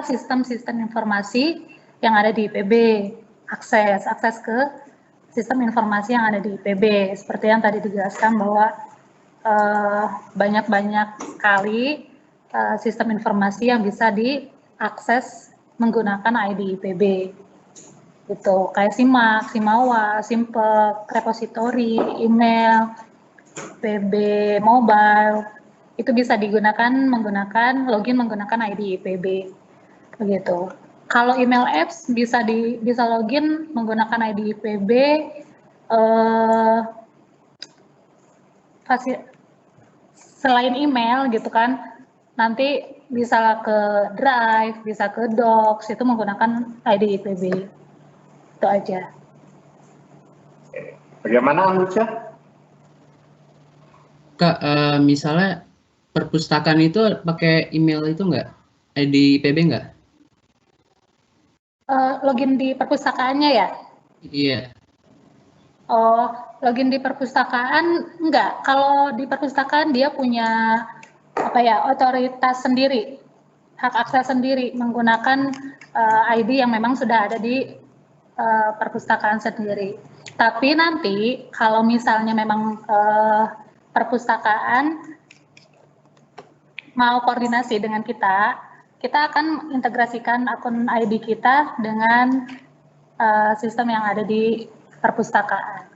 sistem-sistem informasi yang ada di IPB, akses ke sistem informasi yang ada di IPB. Seperti yang tadi dijelaskan bahwa banyak sekali sistem informasi yang bisa diakses menggunakan ID IPB. Gitu, kayak SIMAK, SIMAWA, SIMPEK, repository, email, PB mobile, itu bisa digunakan login menggunakan ID IPB. Begitu. Kalau email apps bisa login menggunakan ID IPB. Selain email gitu kan, nanti bisa ke Drive, bisa ke Docs, itu menggunakan ID IPB. Itu aja. Bagaimana Anursyah? Kak, misalnya perpustakaan itu pakai email itu nggak? ID IPB nggak? Login di perpustakaannya ya? Iya. Oh, login di perpustakaan enggak. Kalau di perpustakaan dia punya otoritas sendiri, hak akses sendiri menggunakan ID yang memang sudah ada di perpustakaan sendiri. Tapi nanti kalau misalnya memang perpustakaan mau koordinasi dengan kita, kita akan integrasikan akun ID kita dengan sistem yang ada di perpustakaan,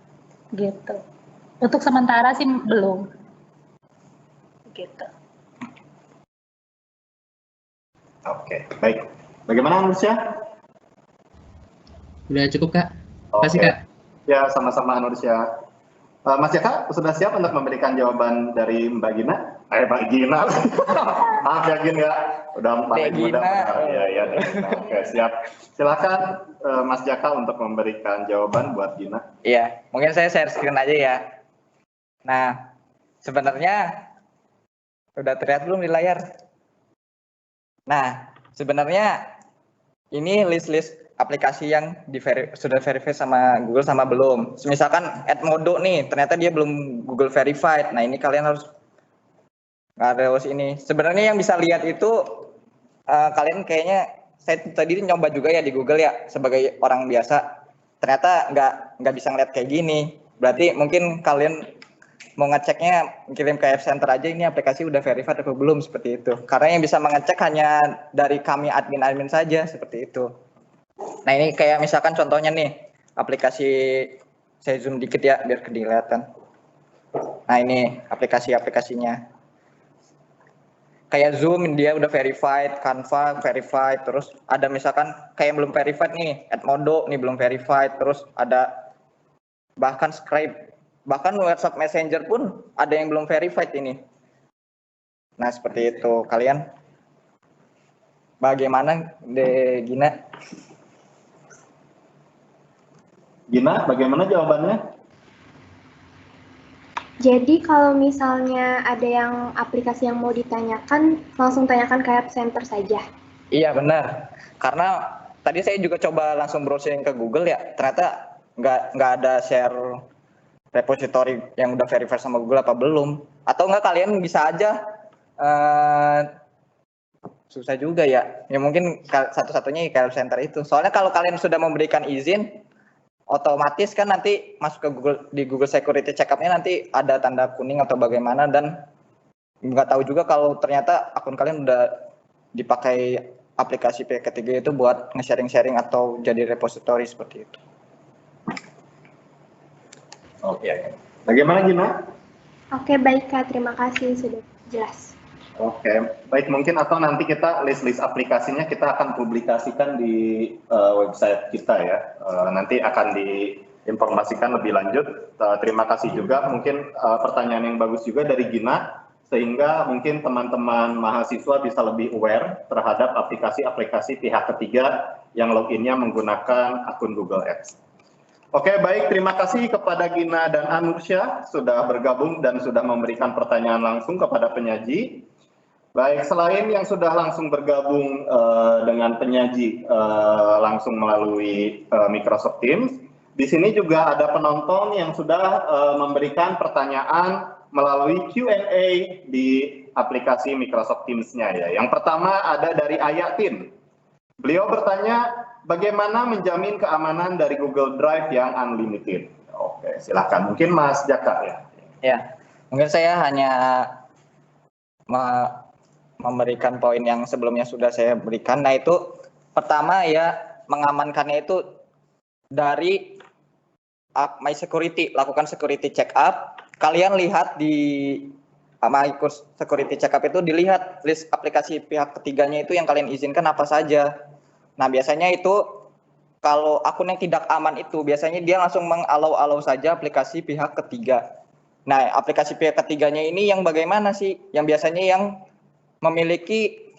gitu. Untuk sementara sih belum, gitu. Oke, baik. Bagaimana Anusya? Udah cukup, Kak? Oke. Kasih, Kak. Ya, sama-sama Anusya. Mas Jaka, sudah siap untuk memberikan jawaban dari Mbak Gina? Mbak Gina. Maaf ya Gina ya. Udah paling muda. Ya, oke, siap. Silakan Mas Jaka untuk memberikan jawaban buat Gina. Iya, mungkin saya share screen aja ya. Nah, sebenarnya udah terlihat belum di layar? Nah, sebenarnya ini list-list aplikasi yang sudah verified sama Google sama belum. Misalkan Edmodo nih, ternyata dia belum Google verified. Nah, ini kalian harus ini. Sebenarnya yang bisa lihat itu kalian kayaknya saya tadi nyoba juga ya di Google ya sebagai orang biasa. Ternyata nggak bisa ngeliat kayak gini. Berarti mungkin kalian mau ngeceknya kirim ke App Center aja ini aplikasi udah verified atau belum seperti itu. Karena yang bisa mengecek hanya dari kami admin-admin saja seperti itu. Nah ini kayak misalkan contohnya nih aplikasi, saya zoom dikit ya biar kelihatan. Nah ini aplikasinya. Kayak Zoom dia udah verified, Canva verified, terus ada misalkan kayak belum verified nih, Edmodo nih belum verified, terus ada bahkan Skype, bahkan WhatsApp Messenger pun ada yang belum verified ini. Nah seperti itu, kalian bagaimana Gina? Gina, bagaimana jawabannya? Jadi kalau misalnya ada yang aplikasi yang mau ditanyakan, langsung tanyakan ke App Center saja. Iya benar, karena tadi saya juga coba langsung browsing ke Google ya, ternyata nggak ada share repository yang udah verified sama Google apa belum. Atau nggak kalian bisa aja, susah juga ya mungkin satu-satunya App Center itu. Soalnya kalau kalian sudah memberikan izin, otomatis kan nanti masuk ke Google Security Check-up-nya nanti ada tanda kuning atau bagaimana, dan nggak tahu juga kalau ternyata akun kalian udah dipakai aplikasi pihak ketiga itu buat nge-sharing atau jadi repository seperti itu. Oke. Bagaimana Gina? Oke, baik Kak, terima kasih sudah jelas. Oke, baik mungkin atau nanti kita list aplikasinya kita akan publikasikan di website kita ya. Nanti akan diinformasikan lebih lanjut. Terima kasih juga mungkin pertanyaan yang bagus juga dari Gina, sehingga mungkin teman-teman mahasiswa bisa lebih aware terhadap aplikasi-aplikasi pihak ketiga yang loginnya menggunakan akun Google Ads. Oke, baik. Terima kasih kepada Gina dan Anursya sudah bergabung dan sudah memberikan pertanyaan langsung kepada penyaji. Baik, selain yang sudah langsung bergabung dengan penyaji langsung melalui Microsoft Teams, di sini juga ada penonton yang sudah memberikan pertanyaan melalui Q&A di aplikasi Microsoft Teams-nya ya. Yang pertama ada dari Ayatin. Beliau bertanya, bagaimana menjamin keamanan dari Google Drive yang unlimited? Oke, silakan. Mungkin Mas Jaka ya. Ya, mungkin saya hanya memberikan poin yang sebelumnya sudah saya berikan. Nah itu pertama ya, mengamankannya itu dari My Security, lakukan security check up. Kalian lihat di My Security check up itu dilihat list aplikasi pihak ketiganya itu yang kalian izinkan apa saja. Nah biasanya itu kalau akun yang tidak aman itu biasanya dia langsung mengalau-alau saja aplikasi pihak ketiga. Nah aplikasi pihak ketiganya ini yang bagaimana sih? Yang biasanya yang memiliki,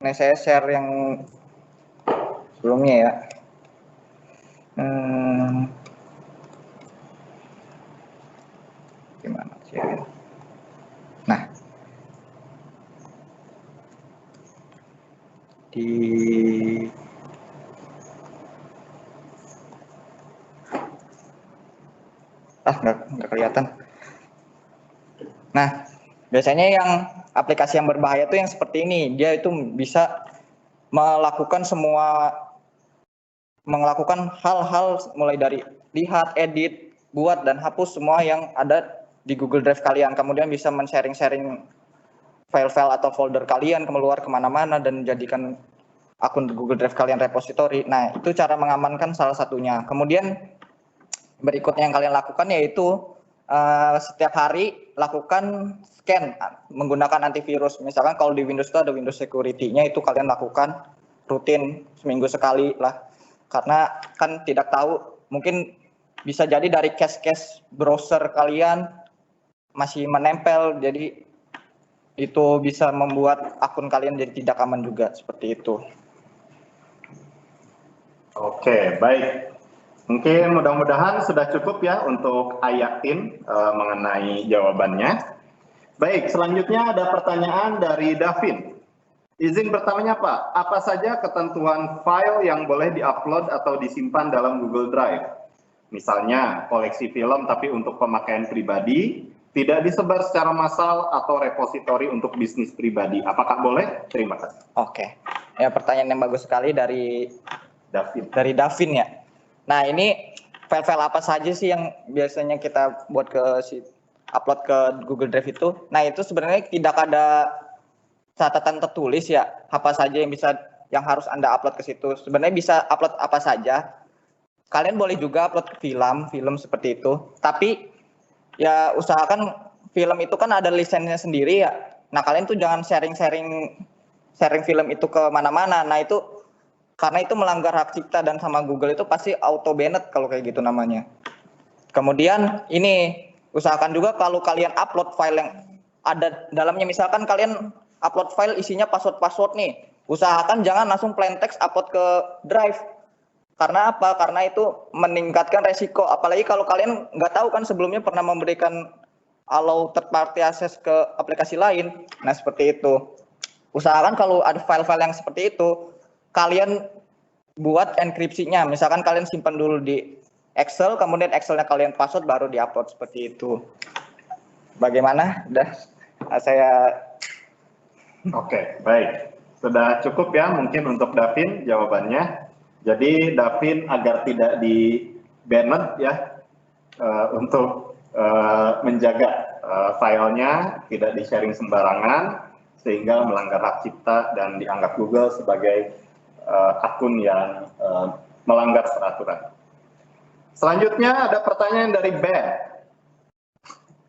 nah saya share yang sebelumnya ya. Gimana sih? Nah, di nggak kelihatan. Nah, biasanya yang aplikasi yang berbahaya itu yang seperti ini. Dia itu bisa melakukan hal-hal mulai dari lihat, edit, buat, dan hapus semua yang ada di Google Drive kalian. Kemudian bisa men-sharing file-file atau folder kalian keluar kemana-mana dan menjadikan akun Google Drive kalian repository. Nah, itu cara mengamankan salah satunya. Kemudian berikutnya yang kalian lakukan yaitu setiap hari lakukan scan menggunakan antivirus. Misalkan kalau di Windows itu ada Windows Security-nya, itu kalian lakukan rutin seminggu sekali lah. Karena kan tidak tahu, mungkin bisa jadi dari cache-cache browser kalian masih menempel, jadi itu bisa membuat akun kalian jadi tidak aman juga, seperti itu. Oke, baik. Mungkin mudah-mudahan sudah cukup ya untuk Ayatin mengenai jawabannya. Baik, selanjutnya ada pertanyaan dari Davin. Izin bertanya Pak, apa saja ketentuan file yang boleh diupload atau disimpan dalam Google Drive? Misalnya koleksi film tapi untuk pemakaian pribadi, tidak disebar secara massal atau repositori untuk bisnis pribadi. Apakah boleh? Terima kasih. Oke, ya pertanyaan yang bagus sekali dari Davin. Davin ya. Nah, ini file-file apa saja sih yang biasanya kita buat upload ke Google Drive itu? Nah, itu sebenarnya tidak ada catatan tertulis ya, apa saja yang harus Anda upload ke situ. Sebenarnya bisa upload apa saja. Kalian boleh juga upload ke film seperti itu. Tapi ya usahakan film itu kan ada lisensinya sendiri ya. Nah, kalian tuh jangan sharing film itu ke mana-mana. Nah, itu karena itu melanggar hak cipta dan sama Google itu pasti auto banned kalau kayak gitu namanya. Kemudian ini usahakan juga kalau kalian upload file yang ada dalamnya, misalkan kalian upload file isinya password nih, usahakan jangan langsung plain text upload ke Drive. Karena apa? Karena itu meningkatkan resiko. Apalagi kalau kalian nggak tahu kan sebelumnya pernah memberikan allow third party access ke aplikasi lain. Nah, seperti itu. Usahakan kalau ada file-file yang seperti itu, kalian buat enkripsinya. Misalkan kalian simpan dulu di Excel, kemudian Excelnya kalian password baru diupload, seperti itu. Bagaimana? Udah saya. Oke, baik. Sudah cukup ya mungkin untuk Davin jawabannya. Jadi Davin agar tidak di banned ya untuk menjaga filenya tidak di-sharing sembarangan sehingga melanggar hak cipta dan dianggap Google sebagai akun yang melanggar peraturan. Selanjutnya ada pertanyaan dari Ben.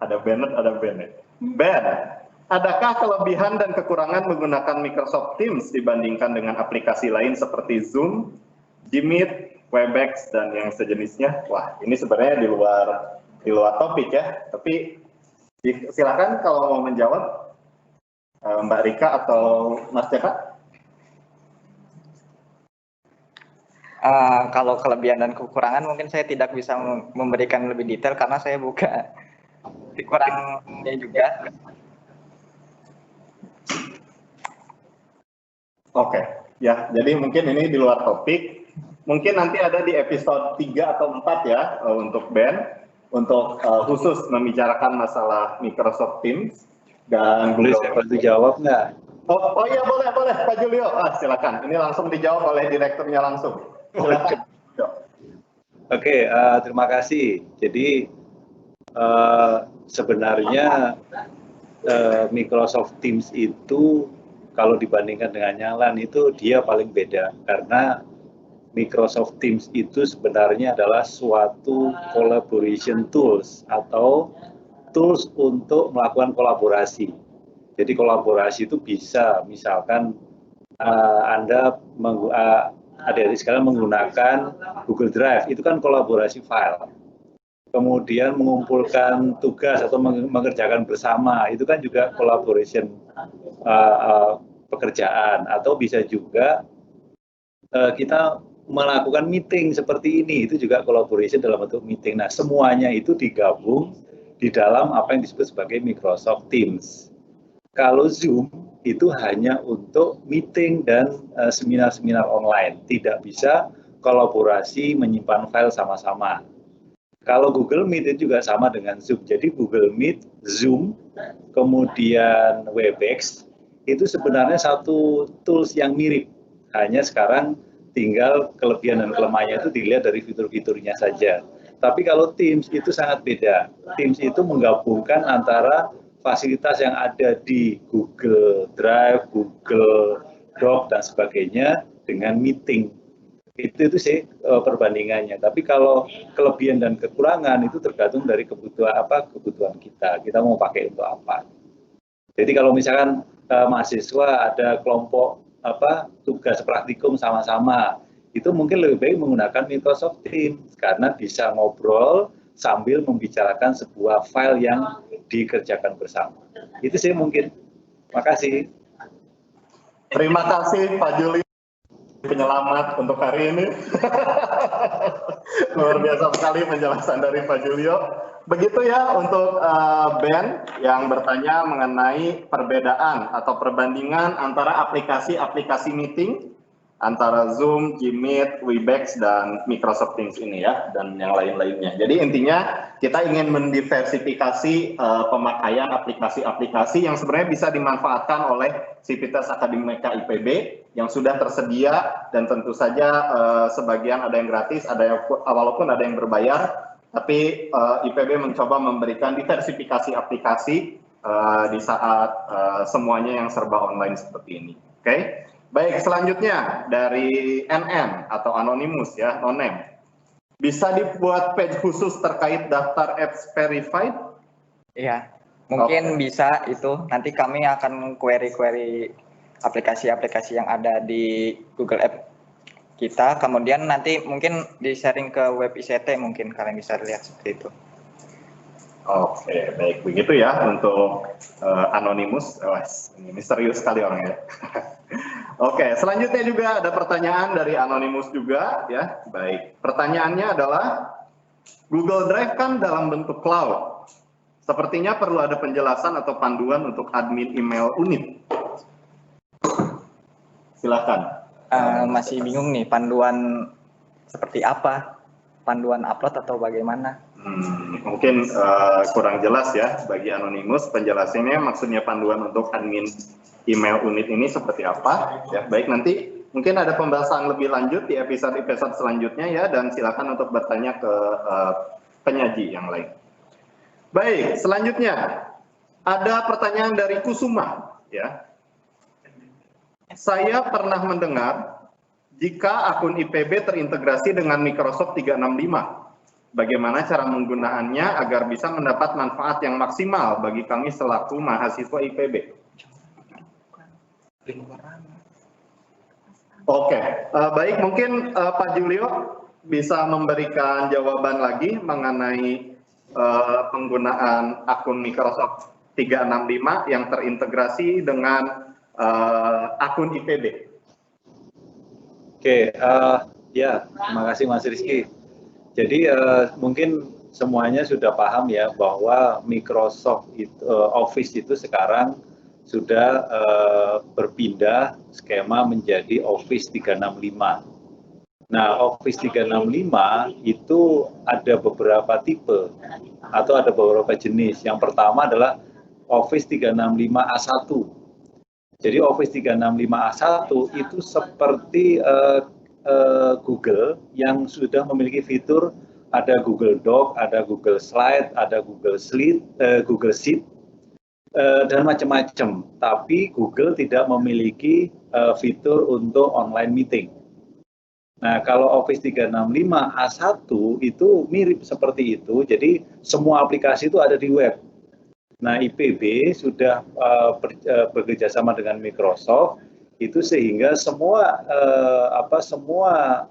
Ada Bennett, ada Bennett. Ben, adakah kelebihan dan kekurangan menggunakan Microsoft Teams dibandingkan dengan aplikasi lain seperti Zoom, Gmeet, Webex, dan yang sejenisnya? Wah, ini sebenarnya di luar topik ya. Tapi silakan kalau mau menjawab Mbak Rika atau Mas Jaka. Kalau kelebihan dan kekurangan mungkin saya tidak bisa memberikan lebih detail karena saya bukan kurangnya juga. Oke, ya jadi mungkin ini di luar topik. Mungkin nanti ada di episode 3 atau 4 ya untuk Ben, untuk khusus membicarakan masalah Microsoft Teams dan Boleh saya bantu jawab nggak? Oh iya boleh Pak Julio. Silakan. Ini langsung dijawab oleh direkturnya langsung. Silakan. Oke, terima kasih. Jadi sebenarnya Microsoft Teams itu kalau dibandingkan dengan yang lain itu dia paling beda karena Microsoft Teams itu sebenarnya adalah suatu collaboration tools atau tools untuk melakukan kolaborasi. Jadi kolaborasi itu bisa misalkan Anda adik-adik sekalian menggunakan Google Drive, itu kan kolaborasi file. Kemudian mengumpulkan tugas atau mengerjakan bersama, itu kan juga collaboration pekerjaan. Atau bisa juga kita melakukan meeting seperti ini, itu juga collaboration dalam bentuk meeting. Nah, semuanya itu digabung di dalam apa yang disebut sebagai Microsoft Teams. Kalau Zoom itu hanya untuk meeting dan seminar-seminar online. Tidak bisa kolaborasi menyimpan file sama-sama. Kalau Google Meet itu juga sama dengan Zoom. Jadi Google Meet, Zoom, kemudian Webex, itu sebenarnya satu tools yang mirip. Hanya sekarang tinggal kelebihan dan kelemahannya itu dilihat dari fitur-fiturnya saja. Tapi kalau Teams itu sangat beda. Teams itu menggabungkan antara fasilitas yang ada di Google Drive, Google Doc, dan sebagainya dengan meeting. Itu sih perbandingannya. Tapi kalau kelebihan dan kekurangan itu tergantung dari kebutuhan kita. Kita mau pakai untuk apa. Jadi kalau misalkan mahasiswa ada kelompok tugas praktikum sama-sama, itu mungkin lebih baik menggunakan Microsoft Teams karena bisa ngobrol sambil membicarakan sebuah file yang dikerjakan bersama. Itu sih mungkin. Makasih. Terima kasih Pak Juli, penyelamat untuk hari ini. Luar biasa sekali penjelasan dari Pak Julio. Begitu ya untuk Ben yang bertanya mengenai perbedaan atau perbandingan antara aplikasi-aplikasi meeting antara Zoom, Gmeet, Webex, dan Microsoft Teams ini ya, dan yang lain-lainnya. Jadi intinya kita ingin mendiversifikasi pemakaian aplikasi-aplikasi yang sebenarnya bisa dimanfaatkan oleh Sivitas Akademika IPB yang sudah tersedia, dan tentu saja sebagian ada yang gratis, ada yang walaupun ada yang berbayar, tapi IPB mencoba memberikan diversifikasi aplikasi di saat semuanya yang serba online seperti ini. Oke? Baik, selanjutnya dari NN atau Anonymous ya, non-name. Bisa dibuat page khusus terkait daftar apps verified? Iya, mungkin bisa itu. Nanti kami akan query-query aplikasi-aplikasi yang ada di Google App kita. Kemudian nanti mungkin di-sharing ke web ICT, mungkin kalian bisa lihat seperti itu. Oke, baik. Begitu ya untuk Anonymous. Ini misterius sekali orangnya. Oke, selanjutnya juga ada pertanyaan dari Anonymous juga ya. Baik, pertanyaannya adalah Google Drive kan dalam bentuk cloud. Sepertinya perlu ada penjelasan atau panduan untuk admin email unit. Silakan. Masih bingung nih, panduan seperti apa? Panduan upload atau bagaimana? Mungkin kurang jelas ya bagi Anonymous. Penjelasannya maksudnya panduan untuk admin email unit ini seperti apa ya. Baik, nanti mungkin ada pembahasan lebih lanjut di episode selanjutnya ya, dan silakan untuk bertanya ke penyaji yang lain. Baik, selanjutnya ada pertanyaan dari Kusuma ya. Saya pernah mendengar jika akun IPB terintegrasi dengan Microsoft 365, bagaimana cara menggunakannya agar bisa mendapat manfaat yang maksimal bagi kami selaku mahasiswa IPB? Oke, baik, mungkin Pak Julio bisa memberikan jawaban lagi mengenai penggunaan akun Microsoft 365 yang terintegrasi dengan akun IPB. Oke, ya, terima kasih Mas Rizky. Jadi mungkin semuanya sudah paham ya bahwa Microsoft Office itu sekarang sudah berpindah skema menjadi Office 365. Nah, Office 365 itu ada beberapa tipe atau ada beberapa jenis. Yang pertama adalah Office 365 A1. Jadi Office 365 A1 itu seperti Google yang sudah memiliki fitur ada Google Doc, ada Google Slide, ada Google Sheet, dan macam-macam. Tapi Google tidak memiliki fitur untuk online meeting. Nah, kalau Office 365 A1 itu mirip seperti itu. Jadi semua aplikasi itu ada di web. Nah, IPB sudah bekerjasama dengan Microsoft itu sehingga semua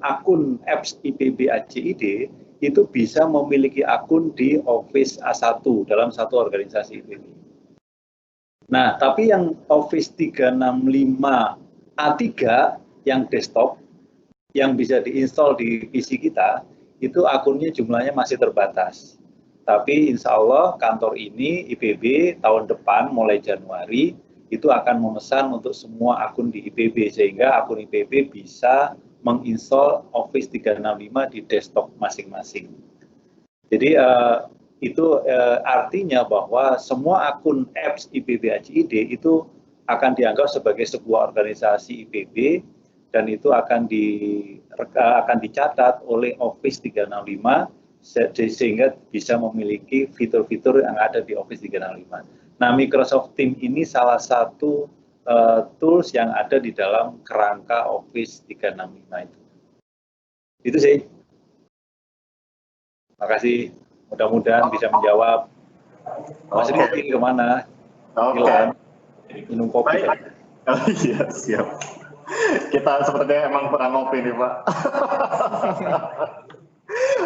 akun apps IPB ACID itu bisa memiliki akun di Office A1 dalam satu organisasi IPB. Nah, tapi yang Office 365 A3 yang desktop yang bisa diinstal di PC kita itu akunnya jumlahnya masih terbatas. Tapi insya Allah kantor ini IPB tahun depan mulai Januari itu akan memesan untuk semua akun di IPB, sehingga akun IPB bisa menginstall Office 365 di desktop masing-masing. Jadi itu artinya bahwa semua akun apps IPB HID itu akan dianggap sebagai sebuah organisasi IPB, dan itu akan dicatat oleh Office 365 sehingga bisa memiliki fitur-fitur yang ada di Office 365. Nah, Microsoft Teams ini salah satu tools yang ada di dalam kerangka Office 365 itu. Itu sih. Terima kasih. Mudah-mudahan bisa menjawab. Mas Rifki kemana? Oke. Minum kopi. Oh, iya, siap. Kita sepertinya emang pernah ngopi nih, Pak.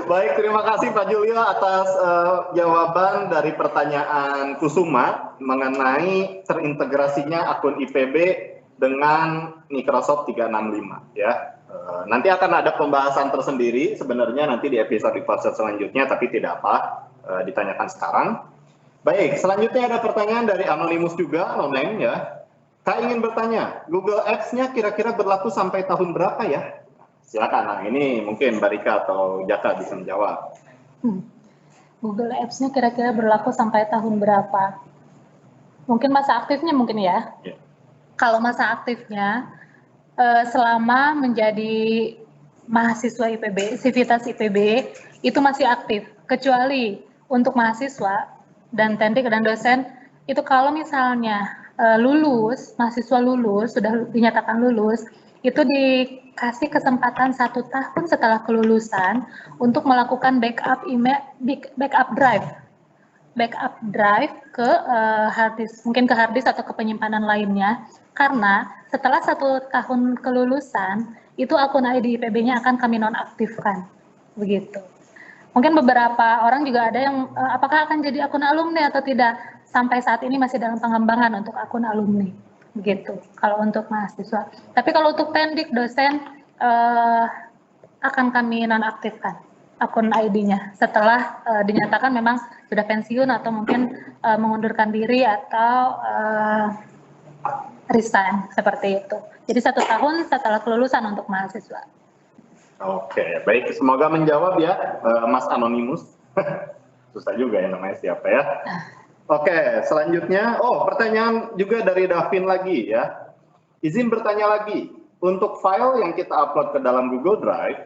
Baik, terima kasih Pak Julio atas jawaban dari pertanyaan Kusuma mengenai terintegrasinya akun IPB dengan Microsoft 365 ya. Nanti akan ada pembahasan tersendiri sebenarnya nanti di episode selanjutnya, tapi tidak apa, ditanyakan sekarang. Baik, selanjutnya ada pertanyaan dari Anonymous juga, no-name ya. Kak ingin bertanya, Google Apps-nya kira-kira berlaku sampai tahun berapa ya? Silakan, nah ini mungkin Mbak Rika atau Jaka bisa menjawab. Google Apps-nya kira-kira berlaku sampai tahun berapa? Mungkin masa aktifnya mungkin ya? Ya. Kalau masa aktifnya, selama menjadi mahasiswa IPB, Sivitas IPB, itu masih aktif. Kecuali untuk mahasiswa dan teknik dan dosen, itu kalau misalnya lulus, mahasiswa lulus, sudah dinyatakan lulus, itu dikasih kesempatan 1 tahun setelah kelulusan untuk melakukan backup drive ke hard disk, mungkin ke hard disk atau ke penyimpanan lainnya, karena setelah 1 tahun kelulusan itu akun ID IPB-nya akan kami nonaktifkan, begitu. Mungkin beberapa orang juga ada yang apakah akan jadi akun alumni atau tidak, sampai saat ini masih dalam pengembangan untuk akun alumni. Begitu kalau untuk mahasiswa. Tapi kalau untuk pendik dosen akan kami nonaktifkan akun ID-nya setelah dinyatakan memang sudah pensiun atau mungkin mengundurkan diri atau resign seperti itu. Jadi 1 tahun setelah kelulusan untuk mahasiswa. Oke, baik, semoga menjawab ya Mas Anonymous. Susah juga ya namanya siapa ya. Oke, selanjutnya, pertanyaan juga dari Davin lagi ya. Izin bertanya lagi, untuk file yang kita upload ke dalam Google Drive,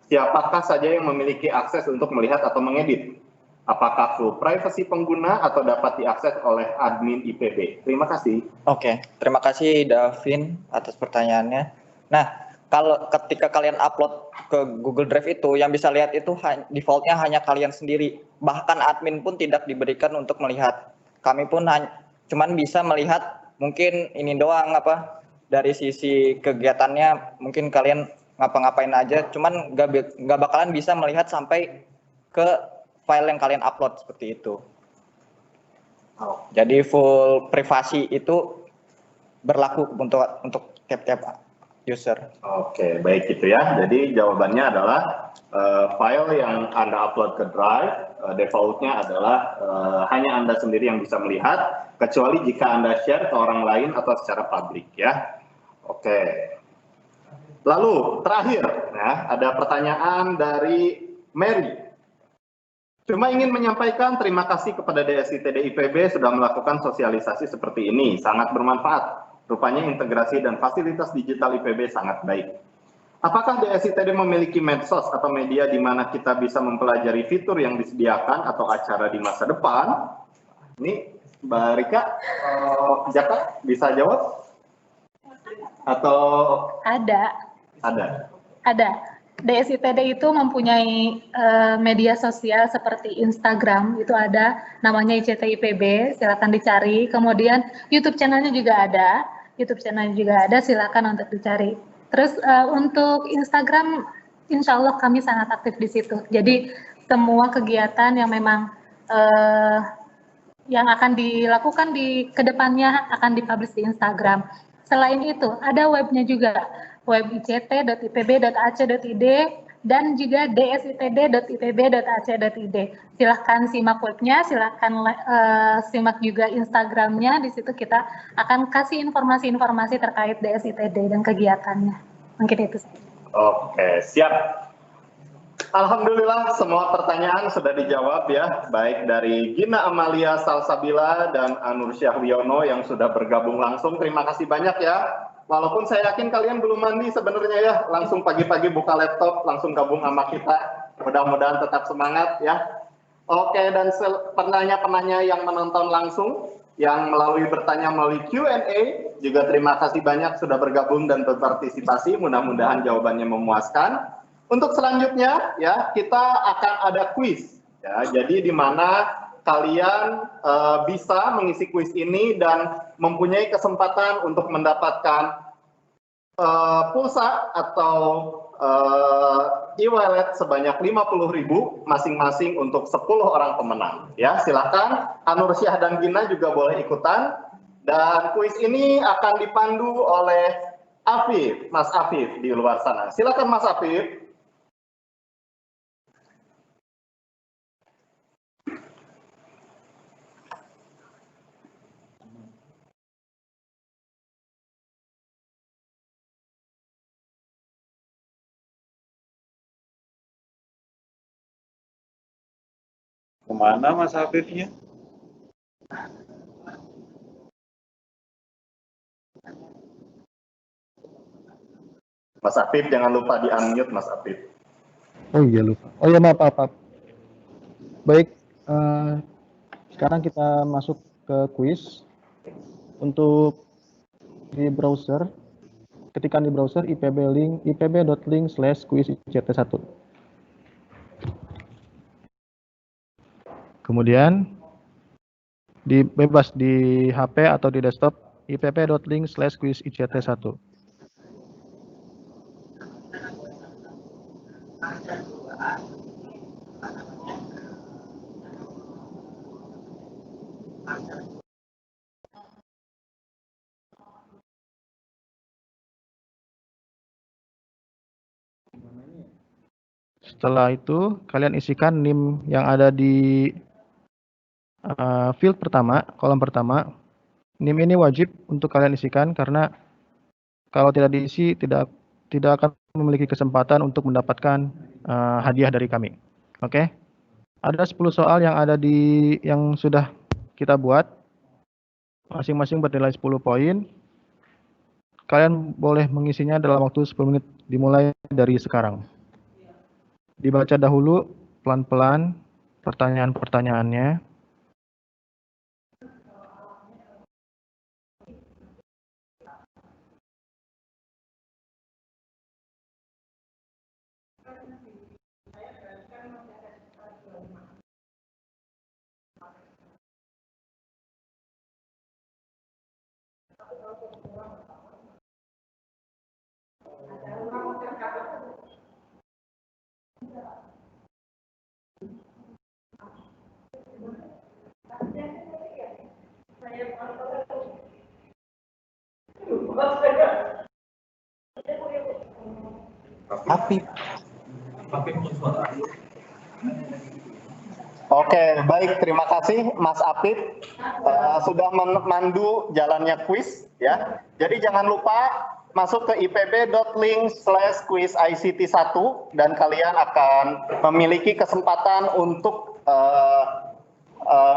siapakah saja yang memiliki akses untuk melihat atau mengedit? Apakah full privacy pengguna atau dapat diakses oleh admin IPB? Terima kasih. Oke, terima kasih Davin atas pertanyaannya. Nah, kalau ketika kalian upload ke Google Drive itu, yang bisa lihat itu defaultnya hanya kalian sendiri. Bahkan admin pun tidak diberikan untuk melihat. Kami pun cuman bisa melihat mungkin ini doang dari sisi kegiatannya, mungkin kalian ngapa-ngapain aja, cuman nggak bakalan bisa melihat sampai ke file yang kalian upload seperti itu. Jadi full privasi itu berlaku untuk tiap-tiap user. Oke, baik gitu ya. Jadi jawabannya adalah file yang Anda upload ke Drive, defaultnya adalah hanya Anda sendiri yang bisa melihat, kecuali jika Anda share ke orang lain atau secara publik ya. Oke. Lalu terakhir, ya, ada pertanyaan dari Mary. Cuma ingin menyampaikan terima kasih kepada DSITD IPB sudah melakukan sosialisasi seperti ini, sangat bermanfaat. Rupanya integrasi dan fasilitas digital IPB sangat baik. Apakah DSITD memiliki medsos atau media di mana kita bisa mempelajari fitur yang disediakan atau acara di masa depan? Ini Mbak Rika, Jaka bisa jawab? Atau Ada. Ada. DSITD itu mempunyai media sosial seperti Instagram, itu ada, namanya ICT IPB, silakan dicari. Kemudian YouTube channelnya juga ada, silakan untuk dicari. Terus untuk Instagram, insya Allah kami sangat aktif di situ. Jadi semua kegiatan yang memang yang akan dilakukan di kedepannya akan dipublish di Instagram. Selain itu, ada webnya juga, web ict.ipb.ac.id dan juga dsitd.ipb.ac.id. Silahkan simak webnya, silahkan simak juga Instagramnya. Di situ kita akan kasih informasi-informasi terkait DSITD dan kegiatannya. Mungkin itu saja. Oke, siap. Alhamdulillah semua pertanyaan sudah dijawab ya, baik dari Gina Amalia Salsabila dan Anur Syahwiono yang sudah bergabung langsung. Terima kasih banyak ya. Walaupun saya yakin kalian belum mandi sebenarnya ya, langsung pagi-pagi buka laptop, langsung gabung sama kita. Mudah-mudahan tetap semangat ya. Oke, dan penanya-penanya yang menonton langsung, yang bertanya melalui Q&A, juga terima kasih banyak sudah bergabung dan berpartisipasi. Mudah-mudahan jawabannya memuaskan. Untuk selanjutnya ya kita akan ada kuis ya. Jadi di mana kalian bisa mengisi kuis ini dan mempunyai kesempatan untuk mendapatkan pulsa atau e-wallet sebanyak 50.000 masing-masing untuk 10 orang pemenang. Ya, silakan Anur Syah dan Gina juga boleh ikutan. Dan kuis ini akan dipandu oleh Afif, Mas Afif di luar sana. Silakan Mas Afif. Kemana Mas Hafifnya? Mas Afif jangan lupa di unmute Mas Afif. Oh iya lupa. Oh iya maaf. Baik, sekarang kita masuk ke kuis. Untuk di browser, ketikkan di browser ipb.link/quiz-ict1. Kemudian bebas di HP atau di desktop ipb.link/quiz-ict1. Setelah itu kalian isikan NIM yang ada di field pertama, kolom pertama. NIM ini wajib untuk kalian isikan karena kalau tidak diisi tidak akan memiliki kesempatan untuk mendapatkan hadiah dari kami. Oke. Ada 10 soal yang sudah kita buat. Masing-masing bernilai 10 poin. Kalian boleh mengisinya dalam waktu 10 menit dimulai dari sekarang. Dibaca dahulu pelan-pelan pertanyaan-pertanyaannya. Oke, baik, terima kasih Mas Apip sudah memandu jalannya kuis ya. Jadi jangan lupa masuk ke ipb.link/quiz-ict1 dan kalian akan memiliki kesempatan untuk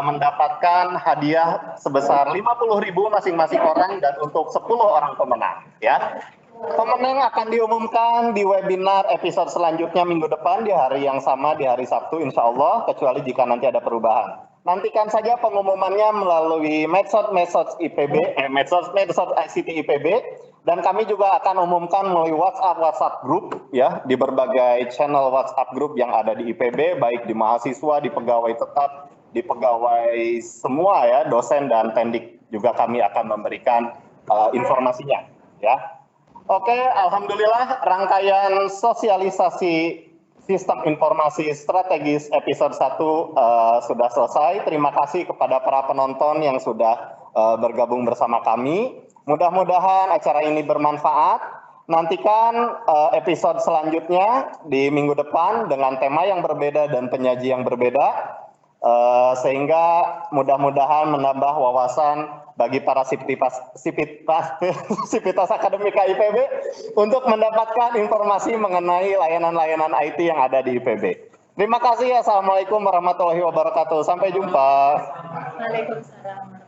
mendapatkan hadiah sebesar 50.000 masing-masing orang dan untuk 10 orang pemenang ya. Pemenang akan diumumkan di webinar episode selanjutnya minggu depan di hari yang sama, di hari Sabtu insya Allah, kecuali jika nanti ada perubahan. Nantikan saja pengumumannya melalui medsos IPB, medsos ICT IPB, dan kami juga akan umumkan melalui WhatsApp group ya, di berbagai channel WhatsApp group yang ada di IPB, baik di mahasiswa, di pegawai tetap, di pegawai semua ya, dosen dan pendik juga kami akan memberikan informasinya ya. Oke, alhamdulillah rangkaian sosialisasi sistem informasi strategis episode 1 sudah selesai. Terima kasih kepada para penonton yang sudah bergabung bersama kami. Mudah-mudahan acara ini bermanfaat Nantikan episode selanjutnya di minggu depan dengan tema yang berbeda dan penyaji yang berbeda, sehingga mudah-mudahan menambah wawasan bagi para sivitas akademika IPB untuk mendapatkan informasi mengenai layanan-layanan IT yang ada di IPB. Terima kasih. Assalamualaikum warahmatullahi wabarakatuh. Sampai jumpa. Waalaikumsalam.